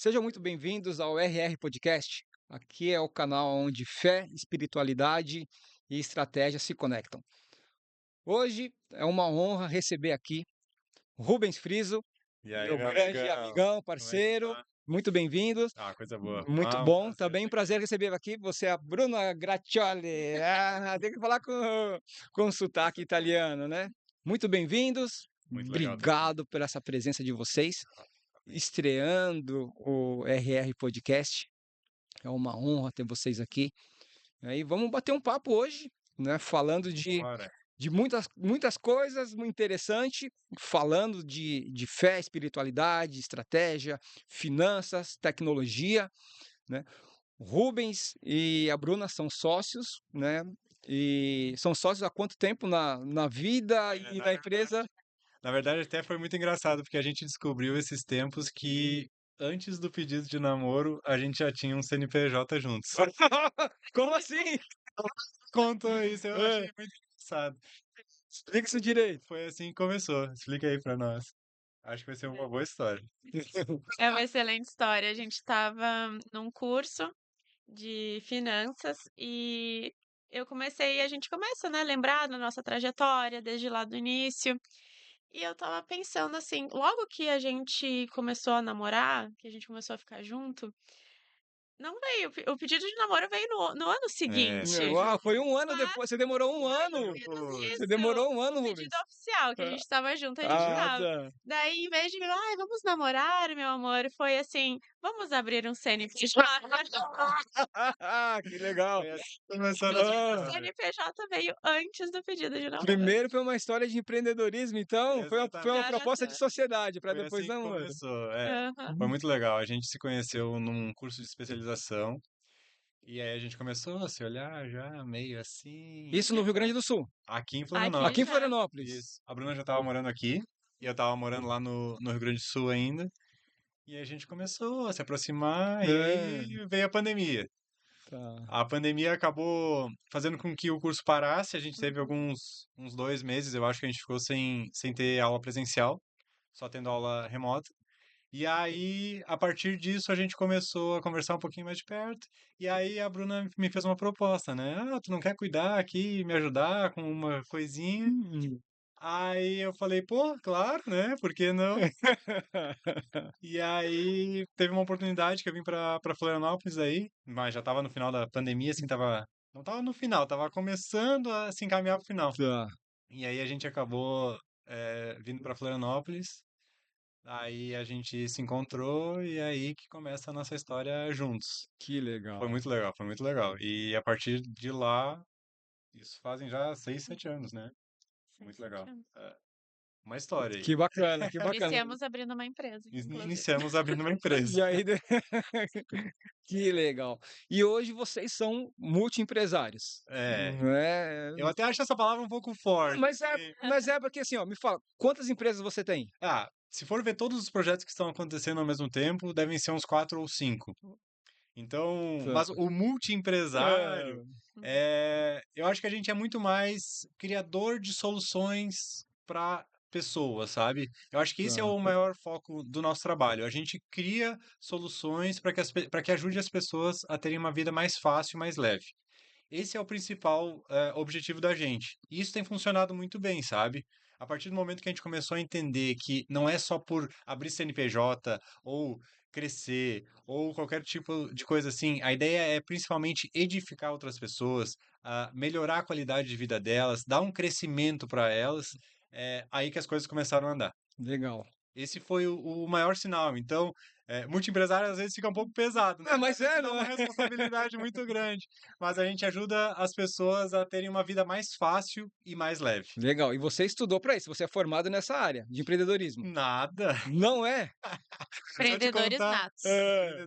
Sejam muito bem-vindos ao RR Podcast. Aqui é o canal onde fé, espiritualidade e estratégia se conectam. Hoje é uma honra receber aqui Rubens Friso, E aí, meu meu grande amigão, amigão, como é que parceiro. tá? Muito bem-vindos. Coisa boa. Muito Um bom, prazer também estar um aqui. prazer receber aqui. Você é a Bruna Graccioli. Tem que falar com sotaque italiano, né? Muito bem-vindos. Muito legal estar aqui. Obrigado por essa presença de vocês, Amém. estreando o RR Podcast. É uma honra ter vocês aqui. Aí vamos bater um papo hoje, né? Falando Bora. de muitas coisas muito interessante, falando de fé, espiritualidade, estratégia, finanças, tecnologia, né? O Rubens e a Bruna são sócios, né? E são sócios há quanto tempo na vida É, e na na empresa? verdade, na verdade, até foi muito engraçado, porque a gente descobriu esses tempos que antes do pedido de namoro, a gente já tinha um CNPJ juntos. Como assim? Contou isso, eu achei É, muito engraçado. explica isso direito. Foi assim que começou. Explica aí pra nós. Acho que vai ser uma boa história. É uma excelente história. A gente estava num curso de finanças e a gente começa, né, lembrar da nossa trajetória desde lá do início. E eu estava pensando assim, logo que a gente começou a namorar, que a gente começou a ficar junto, não veio, o pedido de namoro veio no ano É, seguinte. Uau, foi um ano Mais depois. Você demorou um mais ou ano. menos Você isso. demorou um ano, O pedido Rubens. oficial, que a gente estava junto, a gente Ah, estava. tá. Daí, em vez de, ai, vamos namorar, meu amor, foi assim, vamos abrir um CNPJ. Que legal. foi assim que começou a nossa O Ah, história. CNPJ veio antes do pedido de namoro. primeiro foi uma história de empreendedorismo, então. Foi uma Já Exatamente. proposta de nasceu. sociedade para Foi depois assim que namoro. começou. Aham. Foi muito legal. A gente se conheceu num curso de especialização e aí a gente começou a se olhar já meio assim e Isso no Rio Grande tal. do Sul, Aqui em Aqui aqui em Florianópolis. já. Florianópolis. Isso. A Bruna já estava morando aqui e eu estava morando lá no Rio Grande do Sul ainda. E a gente começou a se aproximar e É, aí veio a pandemia. tá. A pandemia acabou fazendo com que o curso parasse. A gente teve Uhum. uns 2 meses, eu acho que a gente ficou sem ter aula presencial, só tendo aula remota. E aí, a partir disso, a gente começou a conversar um pouquinho mais de perto. E aí, a Bruna me fez uma proposta, né? Ah, tu não quer cuidar aqui, me ajudar com uma coisinha? Hum. Aí eu falei, pô, claro, né? Por que não? E aí, teve uma oportunidade que eu vim pra Florianópolis aí, mas já tava no final da pandemia, assim, tava. Não tava no final, tava começando a se encaminhar pro final. Tá, E aí, a gente acabou vindo pra Florianópolis. Aí a gente se encontrou e é aí que começa a nossa história juntos. que Foi legal. muito legal, foi muito legal. E a partir de lá, isso fazem já 6, 7 anos, né? Seis, Muito sete legal. anos. É, uma história aí. Que bacana, que bacana. Iniciamos abrindo uma empresa, inclusive. Iniciamos abrindo uma empresa. E aí, que legal. E hoje vocês são multiempresários, É, né? eu até acho essa palavra um pouco forte. Mas é porque assim, ó, me fala, quantas empresas você tem? Se for ver todos os projetos que estão acontecendo ao mesmo tempo, devem ser uns 4 ou 5. Então, Tá. mas o multiempresário, É, eu acho que a gente é muito mais criador de soluções para pessoas, sabe? Eu acho que esse é tá. o maior foco do nosso trabalho. A gente cria soluções para que ajude as pessoas a terem uma vida mais fácil e mais leve. Esse é o principal objetivo da gente. E isso tem funcionado muito bem, sabe? A partir do momento que a gente começou a entender que não é só por abrir CNPJ ou crescer ou qualquer tipo de coisa assim, a ideia é principalmente edificar outras pessoas, melhorar a qualidade de vida delas, dar um crescimento para elas, é aí que as coisas começaram a andar. Legal. Esse foi o maior sinal. Então, multi-empresário às vezes fica um pouco pesado, né? Ah, Às mas vezes é, dá não uma é? responsabilidade muito grande, mas a gente ajuda as pessoas a terem uma vida mais fácil e mais leve. Legal. E você estudou para isso, você é formado nessa área de empreendedorismo. Nada. Não é? Se eu te Empreendedores contar, natos. É,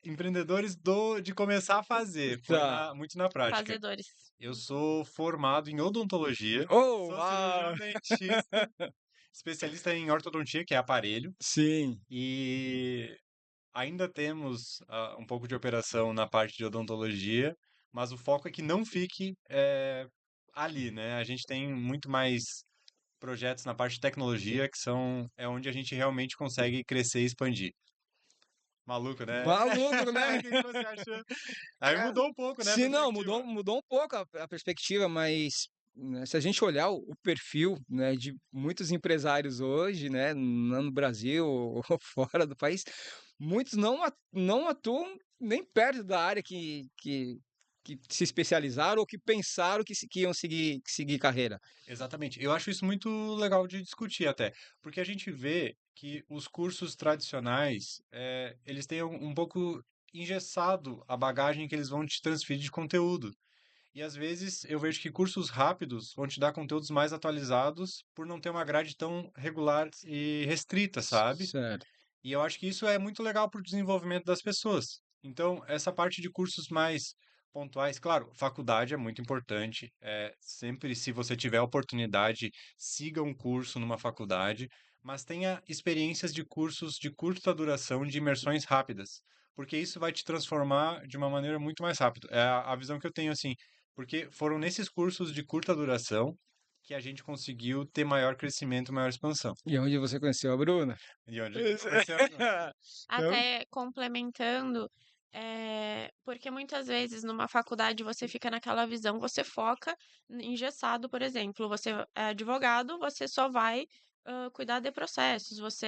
empreendedores de começar a fazer, foi tá. muito na prática. Fazedores. Eu sou formado em odontologia, Oh, sou ah, cirurgião dentista, especialista em ortodontia, que é aparelho, sim. e ainda temos um pouco de operação na parte de odontologia, mas o foco é que não fique ali, né? A gente tem muito mais projetos na parte de tecnologia, que é onde a gente realmente consegue crescer e expandir. Maluco, né? Maluco, né? O que que você achou? Aí É, mudou um pouco, né, a se não, mudou, perspectiva. mudou um pouco a perspectiva, mas né, se a gente olhar o perfil, né, de muitos empresários hoje, né, no Brasil ou fora do país, muitos não atuam nem perto da área que se especializaram ou que pensaram que iam seguir carreira. Exatamente. Eu acho isso muito legal de discutir até, porque a gente vê que os cursos tradicionais, eles têm um pouco engessado a bagagem que eles vão te transferir de conteúdo. E às vezes eu vejo que cursos rápidos vão te dar conteúdos mais atualizados por não ter uma grade tão regular e restrita, sabe? Certo. E eu acho que isso é muito legal para o desenvolvimento das pessoas. Então, essa parte de cursos mais pontuais, claro, faculdade é muito importante. Sempre, se você tiver a oportunidade, siga um curso numa faculdade, mas tenha experiências de cursos de curta duração, de imersões rápidas, porque isso vai te transformar de uma maneira muito mais rápida. É a visão que eu tenho assim, porque foram nesses cursos de curta duração que a gente conseguiu ter maior crescimento, maior expansão. E onde você conheceu a Bruna? E onde Isso. conhecemos. Então, Até complementando, porque muitas vezes numa faculdade você fica naquela visão, você foca engessado, por exemplo, você é advogado, você só vai cuidar de processos, você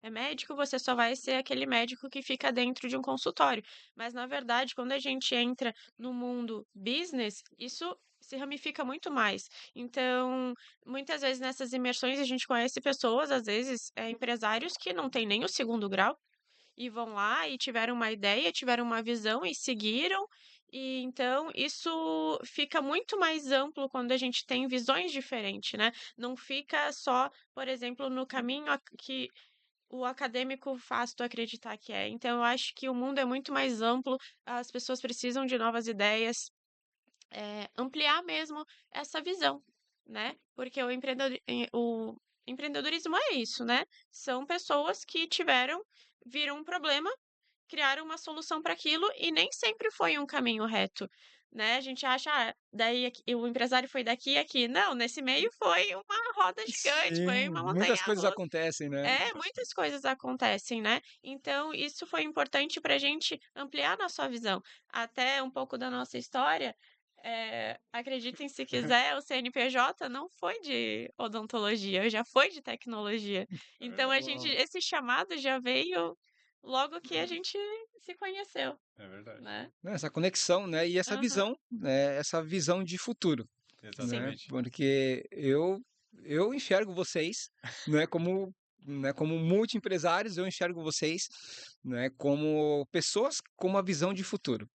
é médico, você só vai ser aquele médico que fica dentro de um consultório. Mas, na verdade, quando a gente entra no mundo business, isso se ramifica muito mais. Então, muitas vezes nessas imersões a gente conhece pessoas, às vezes, empresários que não têm nem o segundo grau e vão lá e tiveram uma ideia, tiveram uma visão e seguiram. E então isso fica muito mais amplo quando a gente tem visões diferentes, né? Não fica só, por exemplo, no caminho que o acadêmico faz tu acreditar que é. Então eu acho que o mundo é muito mais amplo, as pessoas precisam de novas ideias, ampliar mesmo essa visão, né? Porque o empreendedorismo é isso, né? São pessoas que viram um problema, criaram uma solução para aquilo e nem sempre foi um caminho reto, né? A gente acha, daí o empresário foi daqui e aqui. Não, nesse meio foi uma roda gigante, foi sim, uma muitas coisas montanha-russa. acontecem, né? Muitas coisas acontecem, né? Então, isso foi importante para a gente ampliar nossa visão. Até um pouco da nossa história, acreditem se quiser, o CNPJ não foi de odontologia, já foi de tecnologia. Então, Uau, esse chamado já veio logo que a gente se conheceu, é verdade. né? Né, essa conexão, né? E Aham, essa visão de futuro, sim. né? Exatamente. Porque eu enxergo vocês, né? Como multi-empresários, eu enxergo vocês, né? Como pessoas com uma visão de futuro,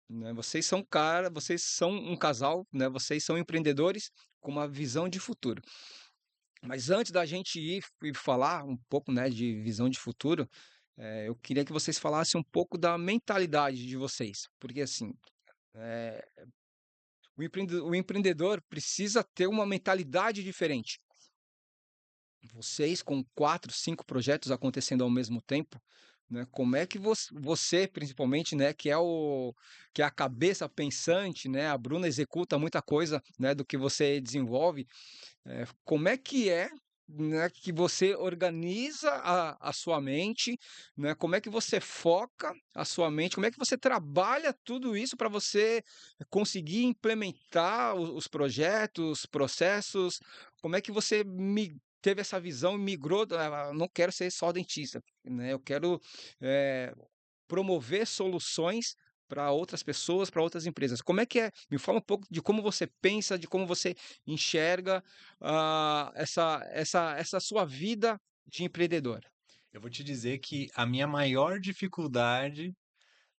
né? Vocês são um casal, né? Vocês são empreendedores com uma visão de futuro. Mas antes da gente ir e falar um pouco, né, de visão de futuro, eu queria que vocês falassem um pouco da mentalidade de vocês, porque assim, eh, o empreendedor precisa ter uma mentalidade diferente. Vocês com 4, 5 projetos acontecendo ao mesmo tempo, né, como é que você principalmente, né, que é a cabeça pensante, né, a Bruna executa muita coisa, né, do que você desenvolve. Como é, né, que você organiza a sua mente, né? Como é que você foca a sua mente? Como é que você trabalha tudo isso para você conseguir implementar os projetos, processos? Como é que você teve essa visão e migrou? Não quero ser só dentista, né? Eu quero eh, promover soluções para outras pessoas, para outras empresas. Como é que é? Me fala um pouco de como você pensa, de como você enxerga essa sua vida de empreendedor. Eu vou te dizer que a minha maior dificuldade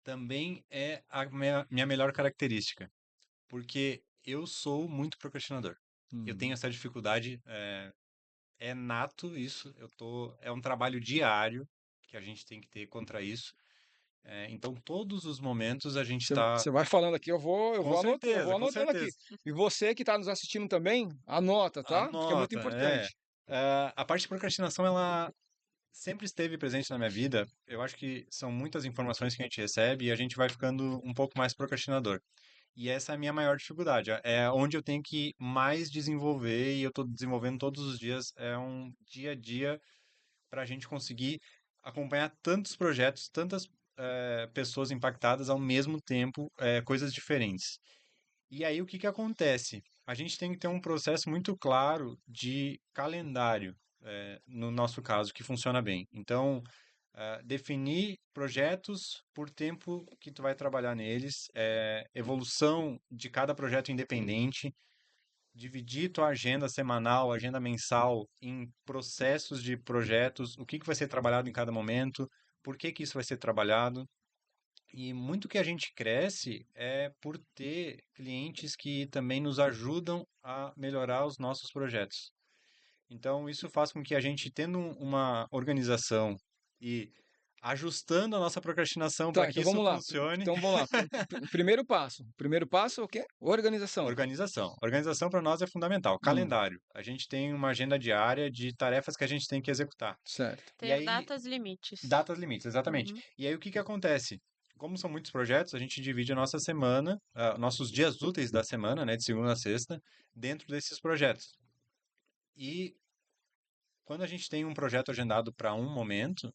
também é a minha melhor característica, porque eu sou muito procrastinador. Eu tenho Uhum. essa dificuldade, é nato isso, é um trabalho diário que a gente tem que ter contra isso. Então, todos os momentos a gente está. Você vai falando aqui, eu vou Com anotando aqui. certeza. E você que está nos assistindo também, anota, tá? Porque é muito Anota, é. importante. A parte de procrastinação, ela sempre esteve presente na minha vida. Eu acho que são muitas informações que a gente recebe e a gente vai ficando um pouco mais procrastinador. E essa é a minha maior dificuldade. É onde eu tenho que mais desenvolver e eu estou desenvolvendo todos os dias. É um dia a dia para a gente conseguir acompanhar tantos projetos, tantas pessoas impactadas ao mesmo tempo, coisas diferentes. E aí o que que acontece? A gente tem que ter um processo muito claro de calendário, no nosso caso, que funciona bem. Então, definir projetos por tempo que tu vai trabalhar neles, evolução de cada projeto independente, dividir tua agenda semanal, agenda mensal em processos de projetos, o que que vai ser trabalhado em cada momento, por que que isso vai ser trabalhado. E muito que a gente cresce é por ter clientes que também nos ajudam a melhorar os nossos projetos. Então, isso faz com que a gente, tendo uma organização e ajustando a nossa procrastinação para Tá, que então isso vamos lá. funcione, Então vamos lá. Primeiro passo. Primeiro passo é o quê? Organização. organização. Organização para nós é fundamental. Hum, Calendário. A gente tem uma agenda diária de tarefas que a gente tem que executar. certo. E Ter aí, datas limites. datas limites, exatamente. Uhum. E aí, o que que acontece? Como são muitos projetos, a gente divide a nossa semana, nossos dias úteis da semana, né, de segunda a sexta, dentro desses projetos. E quando a gente tem um projeto agendado para um momento,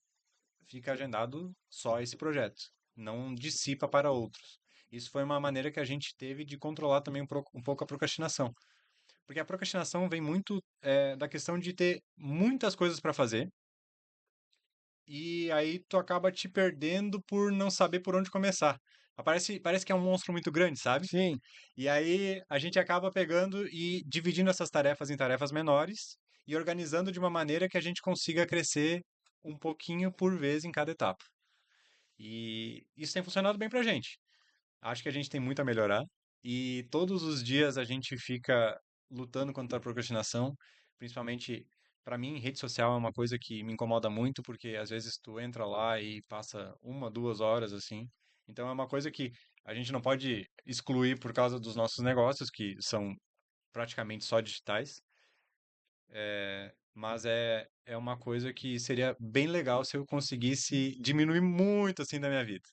fica agendado só esse projeto, não dissipa para outros. Isso foi uma maneira que a gente teve de controlar também um pouco a procrastinação. Porque a procrastinação vem muito da questão de ter muitas coisas para fazer, e aí tu acaba te perdendo por não saber por onde começar. Parece que é um monstro muito grande, sabe? Sim, E aí a gente acaba pegando e dividindo essas tarefas em tarefas menores e organizando de uma maneira que a gente consiga crescer um pouquinho por vez em cada etapa. E isso tem funcionado bem pra gente. Acho que a gente tem muito a melhorar e todos os dias a gente fica lutando contra a procrastinação, principalmente para mim, rede social é uma coisa que me incomoda muito porque às vezes tu entra lá e passa 1, 2 horas assim. Então é uma coisa que a gente não pode excluir por causa dos nossos negócios que são praticamente só digitais, mas é uma coisa que seria bem legal se eu conseguisse diminuir muito assim da minha vida.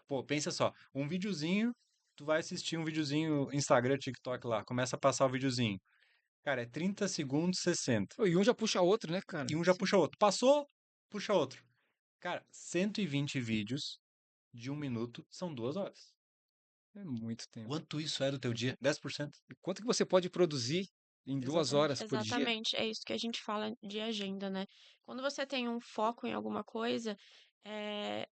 Pô, pensa só, um videozinho, tu vai assistir um videozinho Instagram, TikTok lá, começa a passar o videozinho. Cara, é 30 segundos, 60. e um já puxa outro, né, cara? E um já puxa outro. Passou, puxa outro. Cara, 120 vídeos de 1 minuto são 2 horas. É muito tempo. Quanto isso é do teu dia? 10%? E quanto que você pode produzir em duas Exatamente. horas por dia? Exatamente, é isso que a gente fala de agenda, né? Quando você tem um foco em alguma coisa, é,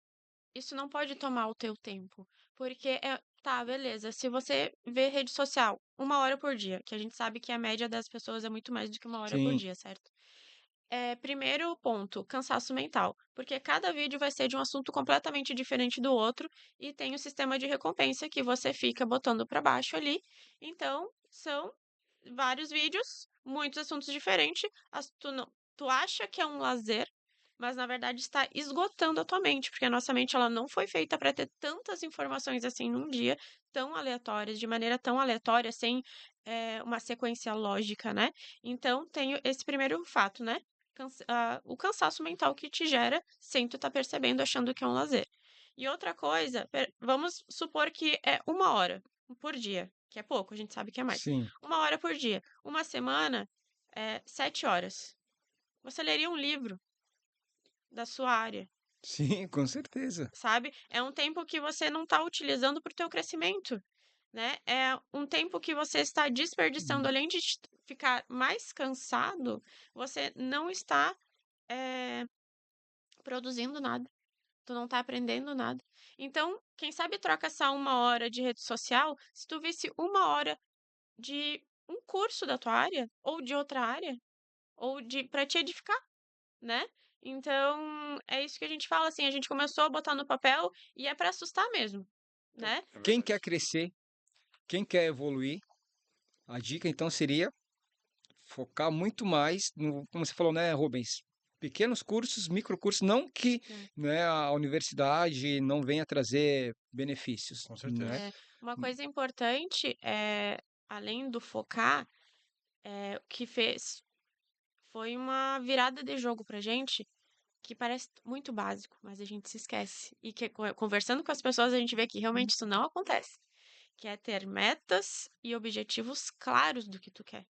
isso não pode tomar o teu tempo. Porque tá, beleza. Se você vê rede social 1 hora por dia, que a gente sabe que a média das pessoas é muito mais do que 1 hora por Sim, dia, certo? Primeiro ponto, cansaço mental. Porque cada vídeo vai ser de um assunto completamente diferente do outro e tem o sistema de recompensa que você fica botando para baixo ali. Então, são vários vídeos, muitos assuntos diferentes. Tu acha que é um lazer, mas na verdade está esgotando a tua mente, porque a nossa mente ela não foi feita para ter tantas informações assim num dia, tão aleatórias, de maneira tão aleatória, sem uma sequência lógica, né? Então, tem esse primeiro fato, né? O cansaço mental que te gera sem tu estar percebendo, achando que é um lazer. E outra coisa, vamos supor que é 1 hora por dia, que é pouco, a gente sabe que é mais. sim, 1 hora por dia. Uma semana é 7 horas. Você leria um livro da sua área, sim, com certeza. sabe? É um tempo que você não está utilizando para o teu crescimento, né? É um tempo que você está desperdiçando, além de ficar mais cansado, você não está eh, produzindo nada. Tu não tá aprendendo nada. Então, quem sabe troca essa 1 hora de rede social, se tu visse 1 hora de um curso da tua área, ou de outra área, ou de para te edificar, né? Então, é isso que a gente fala, assim, a gente começou a botar no papel e é para assustar mesmo, né? É Quem quer verdade. crescer, quem quer evoluir, a dica então seria focar muito mais no, como você falou, né, Rubens? Pequenos cursos, microcursos, não que, É. né, a universidade não venha trazer benefícios, Com né? certeza. Uma coisa importante é, além do focar, o que fez foi uma virada de jogo pra gente, que parece muito básico, mas a gente se esquece. E que conversando com as pessoas a gente vê que realmente isso não acontece. Que é ter metas e objetivos claros do que tu quer.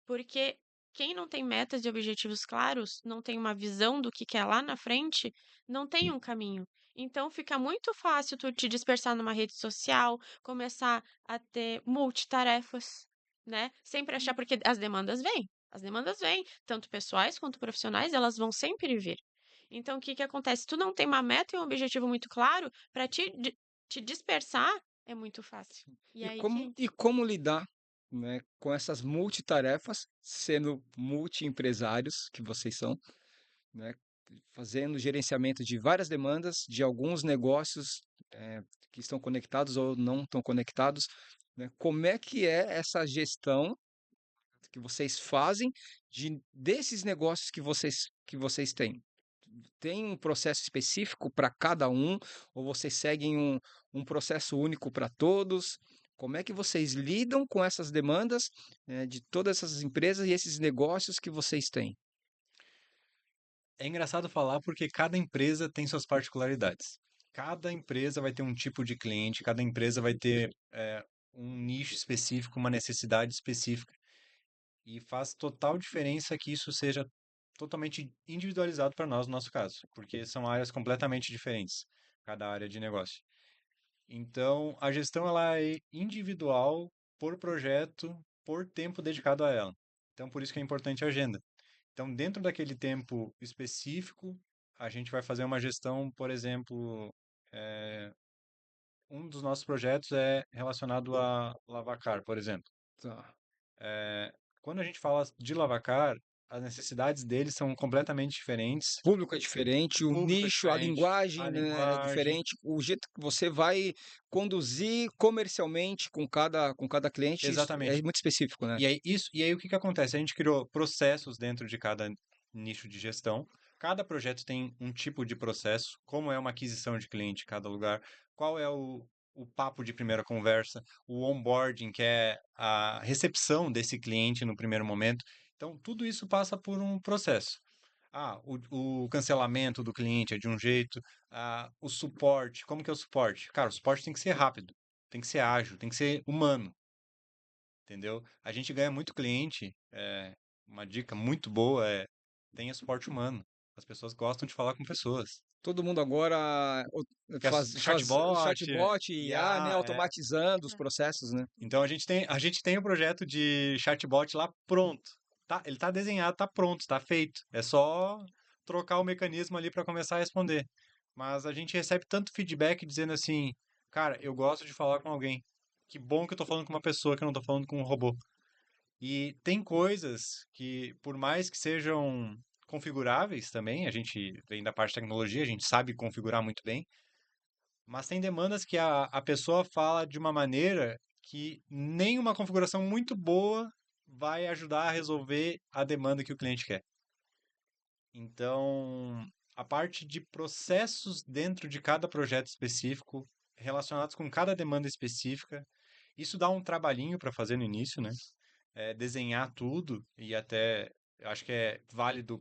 Porque quem não tem metas e objetivos claros, não tem uma visão do que quer lá na frente, não tem um caminho. Então fica muito fácil tu te dispersar numa rede social, começar a ter multitarefas, né? Sempre achar, porque as demandas vêm, tanto pessoais quanto profissionais, elas vão sempre vir. Então, o que que acontece? Tu não tem uma meta e um objetivo muito claro, para te dispersar é muito fácil. E E aí como, que e como lidar, né, com essas multitarefas, sendo multiempresários que vocês são, né, fazendo gerenciamento de várias demandas, de alguns negócios que estão conectados ou não estão conectados, né? Como é que é essa gestão que vocês fazem desses negócios que vocês têm? Tem um processo específico para cada um, ou vocês seguem um processo único para todos? Como é que vocês lidam com essas demandas, de todas essas empresas e esses negócios que vocês têm? É engraçado falar porque cada empresa tem suas particularidades. Cada empresa vai ter um tipo de cliente, cada empresa vai ter um nicho específico, uma necessidade específica. E faz total diferença que isso seja totalmente individualizado para nós, no nosso caso, porque são áreas completamente diferentes, cada área de negócio. Então, a gestão ela é individual por projeto, por tempo dedicado a ela. Então, por isso que é importante a agenda. Então, dentro daquele tempo específico, a gente vai fazer uma gestão, por exemplo, um dos nossos projetos é relacionado a Lavacar, por exemplo. Tá. Quando a gente fala de Lavacar, as necessidades deles são completamente diferentes, O público é diferente, o o público é nicho, a diferente, a linguagem, né, é linguagem. diferente, o jeito que você vai conduzir comercialmente com cada cliente, isso é Exatamente. muito específico, né? E aí o que que acontece? A gente criou processos dentro de cada nicho de gestão. Cada projeto tem um tipo de processo, como é uma aquisição de cliente em cada lugar, qual é o papo de primeira conversa, o onboarding, que é a recepção desse cliente no primeiro momento. Então, tudo isso passa por um processo. O cancelamento do cliente é de um jeito, o suporte, como que é o suporte? Cara, o suporte tem que ser rápido, tem que ser ágil, tem que ser humano. Entendeu? A gente ganha muito cliente. Uma dica muito boa é tenha suporte humano. As pessoas gostam de falar com pessoas. Todo mundo agora Que é faz chatbot, chatbot, IA, né, IA, automatizando os processos, né? Então a gente tem o projeto de chatbot lá pronto. Tá, ele tá desenhado, tá pronto, tá feito. É só trocar o mecanismo ali para começar a responder. Mas a gente recebe tanto feedback dizendo assim, cara, eu gosto de falar com alguém. Que bom que eu tô falando com uma pessoa, que eu não tô falando com um robô. E tem coisas que, por mais que sejam configuráveis também, a gente vem da parte de tecnologia, a gente sabe configurar muito bem, mas tem demandas que a pessoa fala de uma maneira que nem uma configuração muito boa vai ajudar a resolver a demanda que o cliente quer. Então, a parte de processos dentro de cada projeto específico, relacionados com cada demanda específica, isso dá um trabalhinho para fazer no início, né? Desenhar tudo e até eu acho que é válido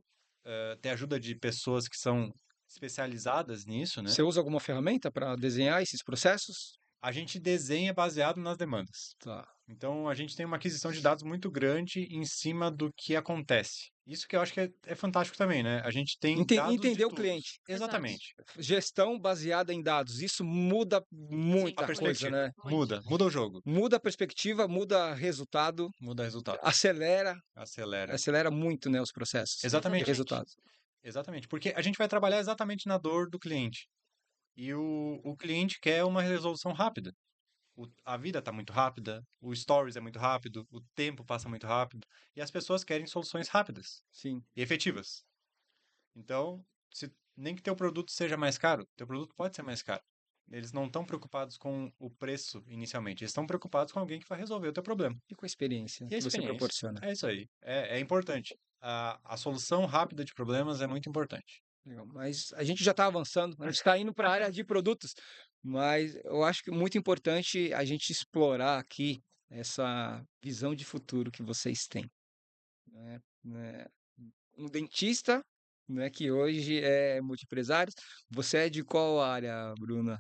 ter ajuda de pessoas que são especializadas nisso, né? Você usa alguma ferramenta para desenhar esses processos? A gente desenha baseado nas demandas. Tá. Então a gente tem uma aquisição de dados muito grande em cima do que acontece. Isso que eu acho que é fantástico também, né? A gente tem dados de Entender o todos. cliente. exato. Exatamente. Gestão baseada em dados. Isso muda Sim, A muita coisa, muito, perspectiva né? muito. muda o jogo, Muda a perspectiva, muda resultado, muda o resultado, acelera, acelera. acelera muito, né, os processos e Exatamente, Exatamente. resultados. exatamente. Porque a gente vai trabalhar exatamente na dor do cliente. E o cliente quer uma resolução rápida. A vida está muito rápida, o stories é muito rápido, o tempo passa muito rápido, e as pessoas querem soluções rápidas Sim. e efetivas. Então, nem que teu produto seja mais caro, teu produto pode ser mais caro. Eles não estão preocupados com o preço inicialmente, eles estão preocupados com alguém que vai resolver o teu problema. E com a experiência E a que você experiência. proporciona. É isso aí. É importante. A solução rápida de problemas é muito importante. Legal. Mas a gente já está avançando, a gente está indo para a área de produtos, mas eu acho que é muito importante a gente explorar aqui essa visão de futuro que vocês têm, né? Um dentista, né, que hoje é multiempresário. Você é de qual área, Bruna?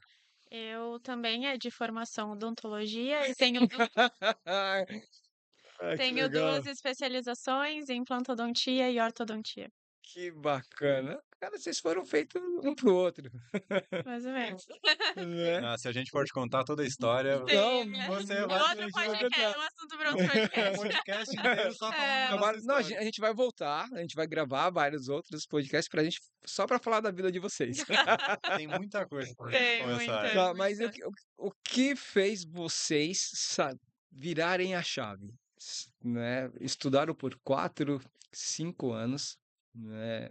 Eu também é de formação odontologia e tenho Ah, que Tenho legal. 2 especializações em implantodontia e ortodontia. Que bacana. Cara, vocês foram feitos um para o outro, Mais ou menos. né. Ah, se a gente for te contar toda a história, Não, Sim, né. você É vai a outro gente vai podcast, tentar. é um assunto para outro um podcast. podcast inteiro só falando É. da nossa Agora não, história. a gente vai voltar, a gente vai gravar vários outros podcasts pra gente só para falar da vida de vocês. Tem muita coisa pra Tem começar. muita, Tá, mas muita. o que fez vocês virarem a chave? Né? Estudaram por 4, 5 anos, né?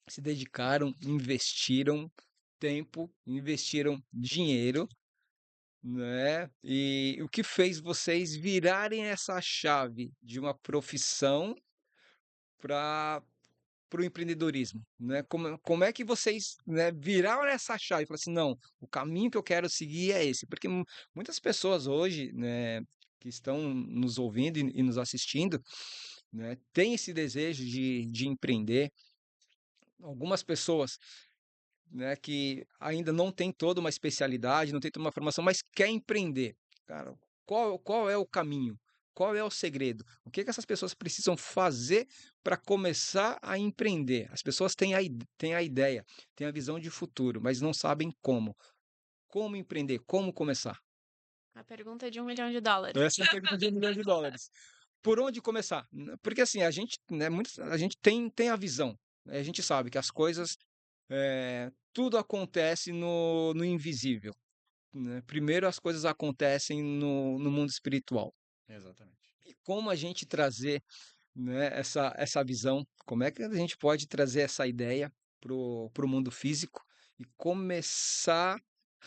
Se dedicaram, investiram tempo, investiram dinheiro, né? E o que fez vocês virarem essa chave de uma profissão para o empreendedorismo, né? Como é que vocês, né, viraram essa chave e falaram assim, não, o caminho que eu quero seguir é esse? Porque muitas pessoas hoje, né, que estão nos ouvindo e nos assistindo, né, têm esse desejo de empreender. Algumas pessoas, né, que ainda não tem toda uma especialidade, não tem toda uma formação, mas quer empreender. Cara, qual é o caminho? Qual é o segredo? O que que essas pessoas precisam fazer para começar a empreender? As pessoas têm a ideia, têm a visão de futuro, mas não sabem como. Como empreender? Como começar? A pergunta é de $1.000.000. Essa é a pergunta de $1 milhão. Por onde começar? Porque assim, a gente, né, a gente tem a visão, né? A gente sabe que as coisas, tudo acontece no invisível, né? Primeiro as coisas acontecem no mundo espiritual. Exatamente. E como a gente trazer, né, essa visão, como é que a gente pode trazer essa ideia pro mundo físico e começar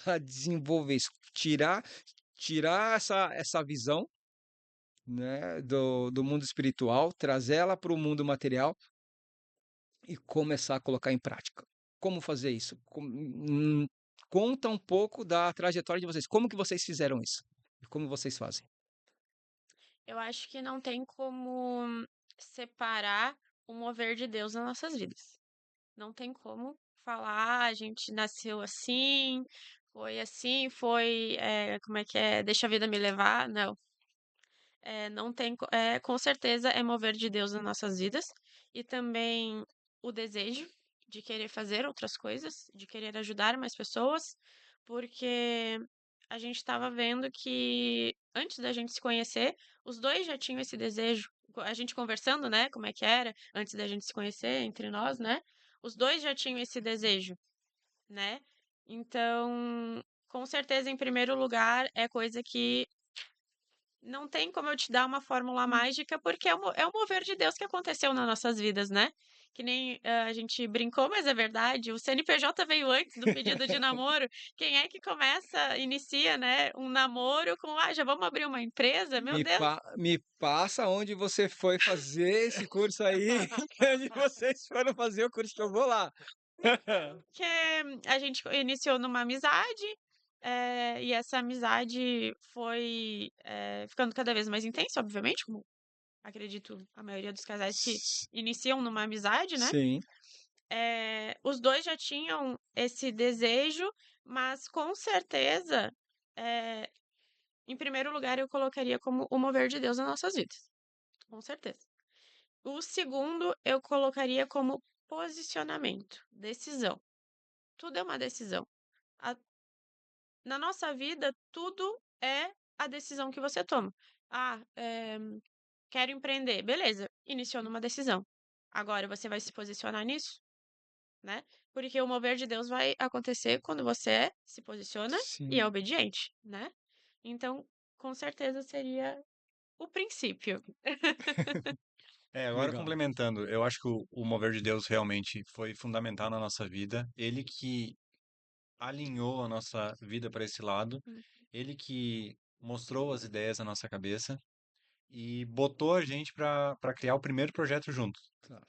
a desenvolver isso, tirar essa visão, né, do mundo espiritual, trazer ela para o mundo material e começar a colocar em prática. Como fazer isso? Conta um pouco da trajetória de vocês. Como que vocês fizeram isso? E como vocês fazem? Eu acho que não tem como separar o mover de Deus nas nossas vidas. Não tem como falar: "Ah, a gente nasceu assim, foi, como é que é? Deixa a vida me levar", não. Não tem com certeza é mover de Deus nas nossas vidas, e também o desejo de querer fazer outras coisas, de querer ajudar mais pessoas, porque a gente estava vendo que antes da gente se conhecer, os 2 já tinham esse desejo. A gente conversando, né, como é que era antes da gente se conhecer entre nós, né, os 2 já tinham esse desejo, né. Então, com certeza, em primeiro lugar, é coisa que não tem como eu te dar uma fórmula mágica, porque é o mover de Deus que aconteceu nas nossas vidas, né. Que nem, a gente brincou, mas é verdade, o CNPJ veio antes do pedido de namoro. Quem é que inicia, né, um namoro com: "Ah, já vamos abrir uma empresa?" Meu Deus, Me passa onde você foi fazer esse curso aí, onde vocês foram fazer o curso que eu vou lá. que a gente iniciou numa amizade, e essa amizade foi, ficando cada vez mais intensa, obviamente, como acredito a maioria dos casais que S- iniciam numa amizade, né. Sim, Os 2 já tinham esse desejo, mas com certeza, eh, em primeiro lugar, eu colocaria como o mover de Deus nas nossas vidas, com certeza. O segundo, eu colocaria como posicionamento, decisão. Tudo é uma decisão. A Na nossa vida, tudo é a decisão que você toma. "Ah, quero empreender", beleza, iniciou numa decisão. Agora você vai se posicionar nisso? Né, porque o mover de Deus vai acontecer quando você se posiciona e sim. é obediente, né. Então, com certeza seria o princípio. Agora Legal. complementando, eu acho que o mover de Deus realmente foi fundamental na nossa vida. Ele que alinhou a nossa vida para esse lado, Hum. ele que mostrou as ideias na nossa cabeça e botou a gente para criar o primeiro projeto juntos. Tá.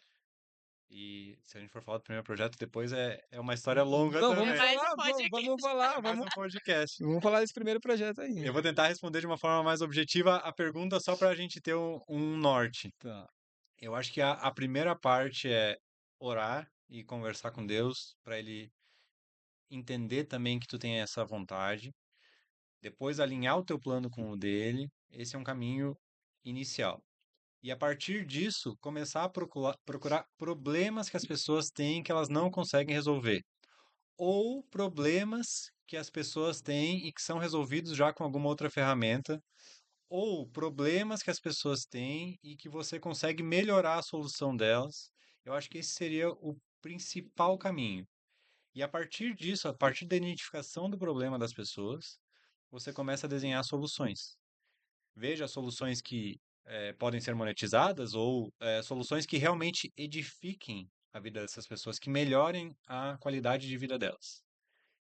E se a gente for falar do primeiro projeto, depois é uma história longa Não, É vamos também. mais um falar, vamos podcast. falar, É mais um podcast. vamos falar desse primeiro projeto aí. Eu vou tentar responder de uma forma mais objetiva a pergunta só para a gente ter um norte. Tá. Eu acho que a primeira parte é orar e conversar com Deus para ele entender também que tu tem essa vontade. Depois alinhar o teu plano com o dele. Esse é um caminho inicial. E a partir disso, começar a procurar problemas que as pessoas têm que elas não conseguem resolver. Ou problemas que as pessoas têm e que são resolvidos já com alguma outra ferramenta. Ou problemas que as pessoas têm e que você consegue melhorar a solução delas. Eu acho que esse seria o principal caminho. E a partir disso, a partir da identificação do problema das pessoas, você começa a desenhar soluções. Veja soluções que podem ser monetizadas ou soluções que realmente edifiquem a vida dessas pessoas, que melhorem a qualidade de vida delas.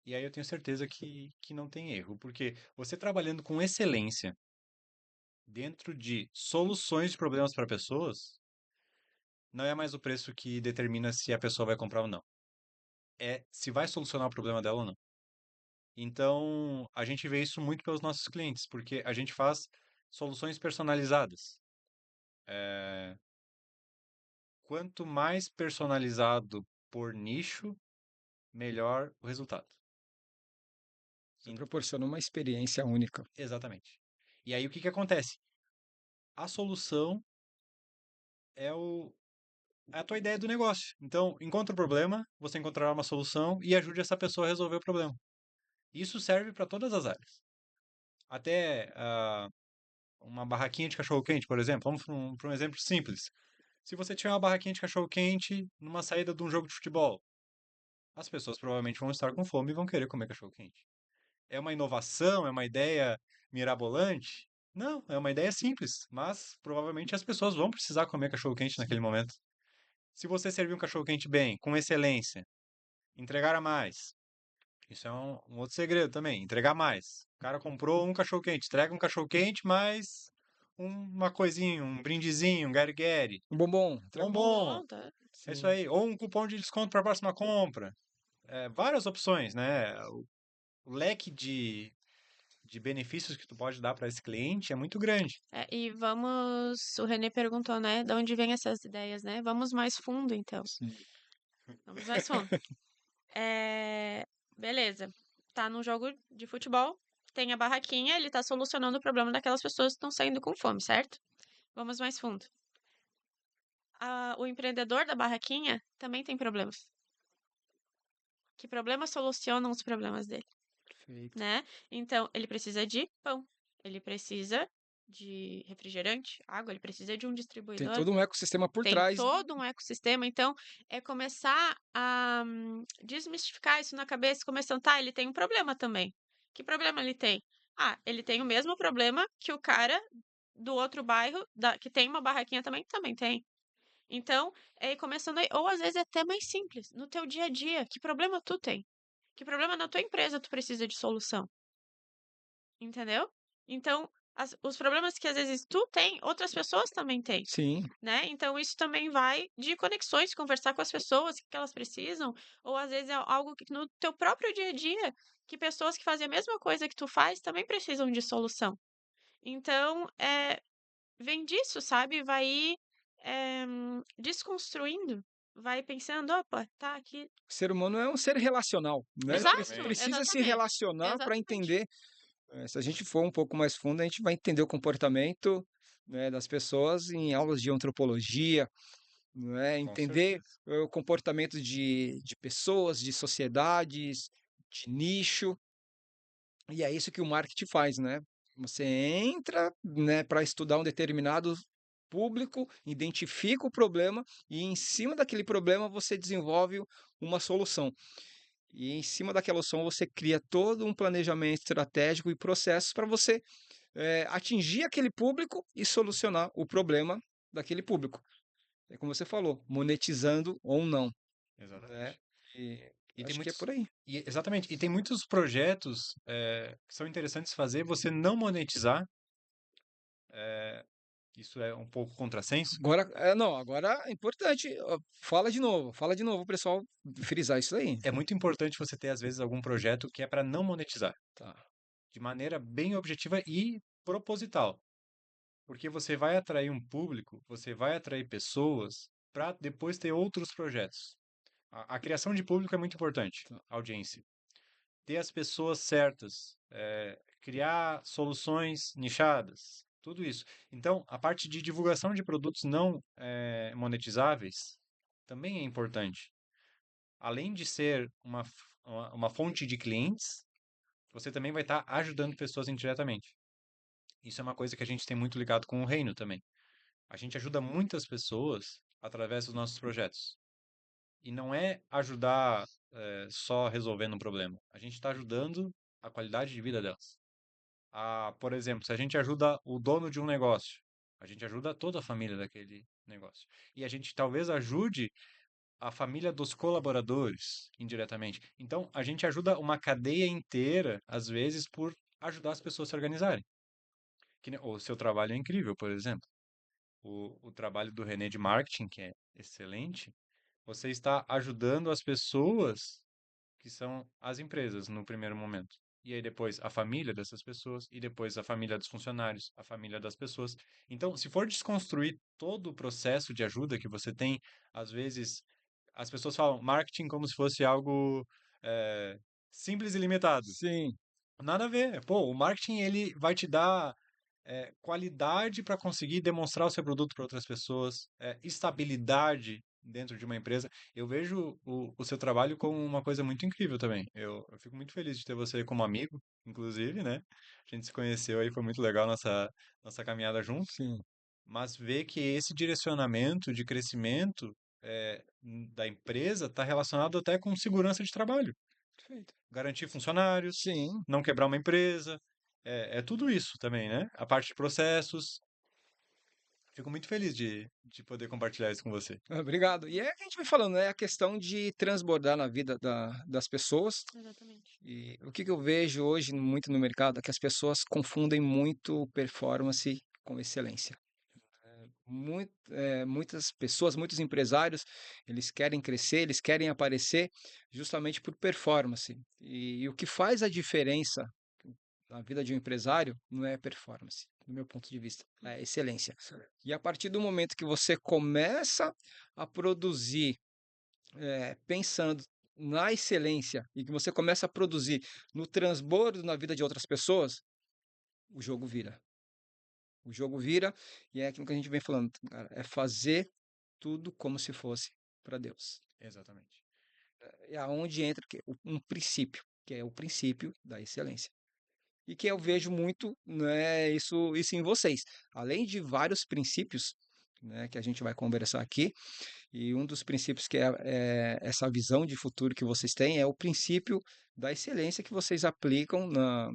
E aí eu tenho certeza que não tem erro, porque você trabalhando com excelência dentro de soluções de problemas para pessoas, não é mais o preço que determina se a pessoa vai comprar ou não. É se vai solucionar o problema dela ou não. Então, a gente vê isso muito pelos nossos clientes, porque a gente faz soluções personalizadas. Quanto mais personalizado por nicho, melhor o resultado. Você proporciona uma experiência única. Exatamente. E aí o que acontece? A solução é é a tua ideia do negócio. Então, encontra o problema, você encontrará uma solução e ajude essa pessoa a resolver o problema. Isso serve para todas as áreas. Até uma barraquinha de cachorro-quente, por exemplo. Vamos para um exemplo simples. Se você tiver uma barraquinha de cachorro-quente numa saída de um jogo de futebol, as pessoas provavelmente vão estar com fome e vão querer comer cachorro-quente. É uma inovação? É uma ideia mirabolante? Não, é uma ideia simples, mas provavelmente as pessoas vão precisar comer cachorro-quente naquele momento. Se você servir um cachorro-quente bem, com excelência, entregar a mais. Isso é um outro segredo também, entregar mais. O cara comprou um cachorro-quente, entrega um cachorro-quente mais uma coisinha, um brindezinho, um guerre-guerre, Um bombom. Entrega um bombom. bombom. Bom, tá? É isso Sim. aí. Ou um cupom de desconto para a próxima compra. Várias opções, né? O leque de benefícios que tu pode dar para esse cliente é muito grande. E vamos. O René perguntou, né? De onde vêm essas ideias, né? Vamos mais fundo, então. Sim. Vamos mais fundo. Beleza. Tá num jogo de futebol, tem a barraquinha, ele tá solucionando o problema daquelas pessoas que estão saindo com fome, certo? Vamos mais fundo. O empreendedor da barraquinha também tem problemas. Que problemas solucionam os problemas dele, Perfeito. né? Então, ele precisa de pão, ele precisa de refrigerante, água, ele precisa de um Tem distribuidor. todo um ecossistema por Tem trás. todo um ecossistema, então é começar a desmistificar isso na cabeça, começando, tá, ele tem um problema também. Que problema ele tem? Ah, ele tem o mesmo problema que o cara do outro bairro, que tem uma barraquinha também tem. Então, é ir começando aí, ou às vezes é até mais simples, no teu dia a dia, que problema tu tem? Que problema na tua empresa tu precisa de solução? Entendeu? Então, os problemas que às vezes tu tem, outras pessoas também têm, Sim. né? Então, isso também vai de conexões, conversar com as pessoas, o que elas precisam, ou às vezes é algo que no teu próprio dia a dia, que pessoas que fazem a mesma coisa que tu faz também precisam de solução. Então, vem disso, sabe? Vai ir desconstruindo, vai pensando, opa, tá aqui. O ser humano é um ser relacional, né? Exato, Exatamente. Precisa se exatamente, relacionar para exatamente. entender. Se a gente for um pouco mais fundo, a gente vai entender o comportamento, né, das pessoas em aulas de antropologia, não é? Com Entender certeza. o comportamento de pessoas, de sociedades, de nicho. E é isso que o marketing faz, né? Você entra, né, para estudar um determinado público, identifica o problema e em cima daquele problema você desenvolve uma solução. E em cima daquela solução você cria todo um planejamento estratégico e processos para você atingir aquele público e solucionar o problema daquele público. É como você falou, monetizando ou não, né? Exatamente. E E tem acho que é muitos. por aí. Exatamente. E tem muitos projetos que são interessantes fazer, você não monetizar. Isso é um pouco contrassenso. Agora, não, agora é importante. Ó, fala de novo, pessoal, frisar isso aí. É muito importante você ter, às vezes, algum projeto que é para não monetizar, Tá. de maneira bem objetiva e proposital. Porque você vai atrair um público, você vai atrair pessoas para depois ter outros projetos. A criação de público é muito importante, Tá. audiência. Ter as pessoas certas, criar soluções nichadas, Tudo isso. Então, a parte de divulgação de produtos não monetizáveis também é importante. Além de ser uma fonte de clientes, você também vai estar ajudando pessoas indiretamente. Isso é uma coisa que a gente tem muito ligado com o reino também. A gente ajuda muitas pessoas através dos nossos projetos. E não é ajudar só resolvendo um problema. A gente está ajudando a qualidade de vida delas. Por exemplo, se a gente ajuda o dono de um negócio, a gente ajuda toda a família daquele negócio. E a gente talvez ajude a família dos colaboradores indiretamente. Então, a gente ajuda uma cadeia inteira, às vezes, por ajudar as pessoas a se organizarem. O seu trabalho é incrível, por exemplo. O trabalho do René de marketing, que é excelente, você está ajudando as pessoas que são as empresas no primeiro momento. E aí depois a família dessas pessoas, e depois a família dos funcionários, a família das pessoas. Então, se for desconstruir todo o processo de ajuda que você tem, às vezes as pessoas falam marketing como se fosse algo eh, simples e limitado. Sim, Nada a ver. Pô, o marketing ele vai te dar qualidade para conseguir demonstrar o seu produto para outras pessoas, estabilidade dentro de uma empresa. Eu vejo o seu trabalho como uma coisa muito incrível também. Eu fico muito feliz de ter você como amigo, inclusive, né? A gente se conheceu aí, foi muito legal nossa caminhada junto. sim. Mas ver que esse direcionamento de crescimento da empresa está relacionado até com segurança de trabalho. Perfeito. Garantir funcionários, Sim, não quebrar uma empresa, é tudo isso também, né? A parte de processos. Fico muito feliz de poder compartilhar isso com você. obrigado. E é que a gente vai falando, né? A questão de transbordar na vida das pessoas. Exatamente. E o que que eu vejo hoje muito no mercado é que as pessoas confundem muito performance com excelência. Muitas pessoas, muitos empresários, eles querem crescer, eles querem aparecer justamente por performance. E o que faz a diferença na vida de um empresário não é performance, do meu ponto de vista, é excelência. E a partir do momento que você começa a produzir pensando na excelência e que você começa a produzir no transbordo na vida de outras pessoas, o jogo vira. O jogo vira e é aquilo que a gente vem falando, cara, é fazer tudo como se fosse para Deus. Exatamente. É aonde entra um princípio, que é o princípio da excelência. E que eu vejo muito, né, isso em vocês. Além de vários princípios, né, que a gente vai conversar aqui, e um dos princípios que é essa visão de futuro que vocês têm é o princípio da excelência que vocês aplicam na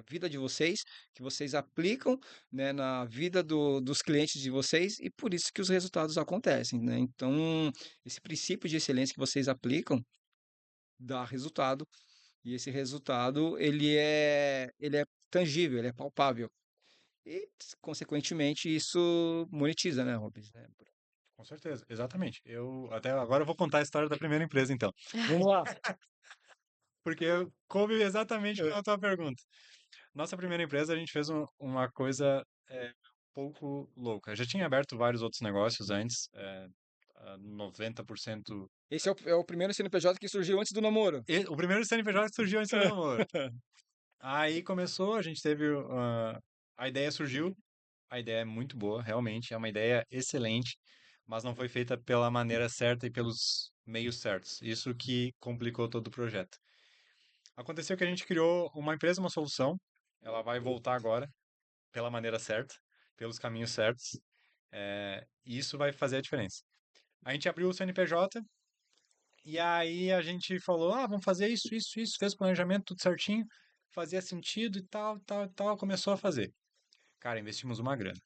vida de vocês, que vocês aplicam, né, na vida dos clientes de vocês, e por isso que os resultados acontecem, né? Então, esse princípio de excelência que vocês aplicam dá resultado, e esse resultado ele é tangível, ele é palpável. E, consequentemente, isso monetiza, né, Rubens? Né? Com certeza, exatamente. Até agora eu vou contar a história da primeira empresa, então. Vamos lá. Porque coube exatamente com a tua pergunta. Nossa primeira empresa, a gente fez uma coisa um pouco louca. Já tinha aberto vários outros negócios antes, 90%. Esse é o primeiro CNPJ que surgiu antes do namoro. O primeiro CNPJ surgiu antes do namoro. Aí começou, a gente teve. A ideia surgiu. A ideia é muito boa, realmente. É uma ideia excelente, mas não foi feita pela maneira certa e pelos meios certos. Isso que complicou todo o projeto. Aconteceu que a gente criou uma empresa, uma solução. Ela vai voltar agora, pela maneira certa, pelos caminhos certos. E isso vai fazer a diferença. A gente abriu o CNPJ e aí a gente falou: vamos fazer isso, isso, isso. Fez o planejamento, tudo certinho. Fazia sentido e tal, tal, tal. Começou a fazer. Cara, investimos uma grana.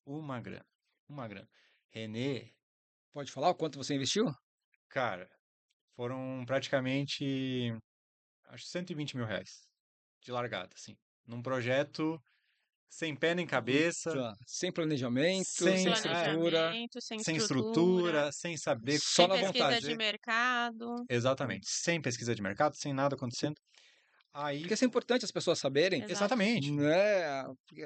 Uma grana. Uma grana. Renê, Pode falar o quanto você investiu? cara, foram praticamente, acho, 120 mil reais de largada, assim. Num projeto sem pé nem cabeça, Tá. Sem planejamento, Sem sem sem, estrutura, planejamento, sem sem estrutura, estrutura, sem saber só sem na pesquisa vontade. de mercado. exatamente, sem pesquisa de mercado, sem nada acontecendo. Aí, Porque isso é importante as pessoas saberem, Exato. exatamente, né? Porque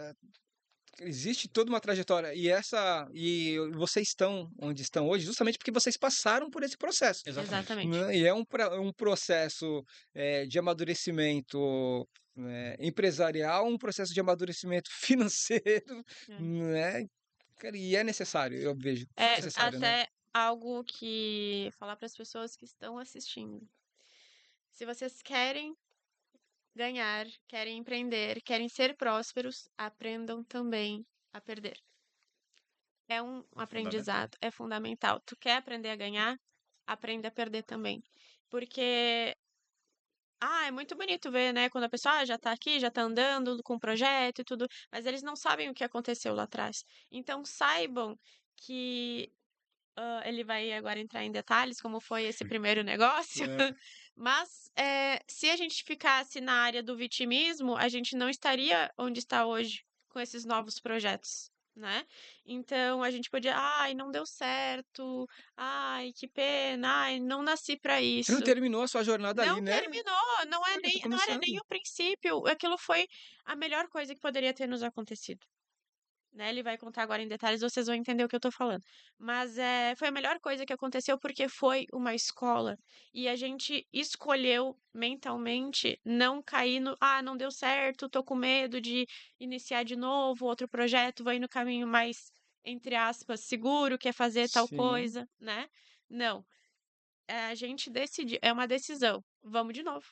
existe toda uma trajetória e vocês estão onde estão hoje justamente porque vocês passaram por esse processo, exatamente. Exatamente. né? E é um processo de amadurecimento empresarial, um processo de amadurecimento financeiro, É. né? Cara, e é necessário, eu vejo, É necessário, né? até algo que falar para as pessoas que estão assistindo. Se vocês querem ganhar, querem empreender, querem ser prósperos, aprendam também a perder. É um Fundamental. aprendizado, é fundamental. Tu quer aprender a ganhar? Aprenda a perder também. Porque, é muito bonito ver, né, quando a pessoa já tá aqui, já tá andando com o projeto e tudo, mas eles não sabem o que aconteceu lá atrás. Então, saibam que ele vai agora entrar em detalhes como foi esse primeiro negócio, É. mas se a gente ficasse na área do vitimismo, a gente não estaria onde está hoje com esses novos projetos, né? Então a gente podia, ai, não deu certo, ai, que pena, ai, não nasci para Você não isso. terminou a sua jornada ali, Não né? terminou, não é Tá nem, não era nem começando. o princípio, aquilo foi a melhor coisa que poderia ter nos acontecido. Né, ele vai contar agora em detalhes, vocês vão entender o que eu tô falando. Mas, foi a melhor coisa que aconteceu, porque foi uma escola, e a gente escolheu mentalmente não cair no: "Ah, não deu certo, tô com medo de iniciar de novo outro projeto, vou ir no caminho mais, entre aspas, seguro, que é fazer tal Sim, coisa", né. Não, a gente decidiu, é uma decisão, vamos de novo,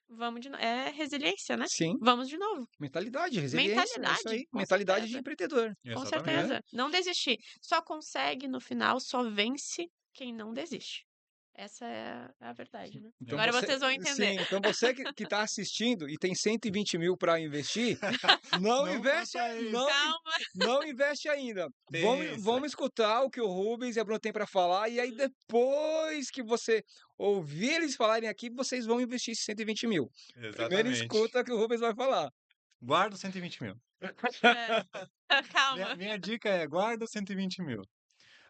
vamos de novo, é resiliência, né. sim. Vamos de novo. Mentalidade, resiliência, é isso Mentalidade, aí. com Mentalidade de certeza. empreendedor, Com Exatamente. né? certeza. Não desistir. Só consegue no final, só vence quem não desiste. Essa é a verdade, né. Então Agora você, vocês vão entender. sim, então você que tá assistindo e tem 120 mil para investir, não Não investe, faça isso. Calma. não investe ainda. Vamos, Pensa. vamos escutar o que o Rubens e a Bruna tem para falar e aí depois que você ouvir eles falarem aqui, vocês vão investir esses 120 mil. Primeiro Exatamente. escuta o que o Rubens vai falar. Guarda os 120 mil. É. Minha, Calma. minha dica é guarda os 120 mil.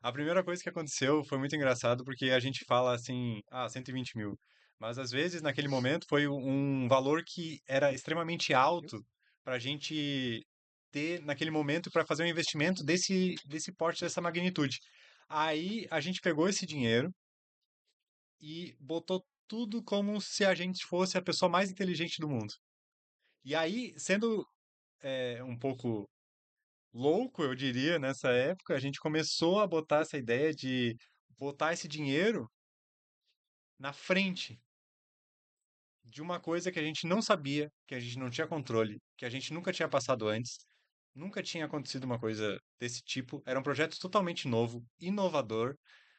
A primeira coisa que aconteceu foi muito engraçado, porque a gente fala assim, 120 mil. Mas às vezes, naquele momento, foi um valor que era extremamente alto para a gente ter naquele momento para fazer um investimento desse porte, dessa magnitude. Aí a gente pegou esse dinheiro e botou tudo como se a gente fosse a pessoa mais inteligente do mundo. E aí, sendo um pouco louco, eu diria, nessa época, a gente começou a botar essa ideia de botar esse dinheiro na frente de uma coisa que a gente não sabia, que a gente não tinha controle, que a gente nunca tinha passado antes, nunca tinha acontecido uma coisa desse tipo. Era um projeto totalmente novo, inovador,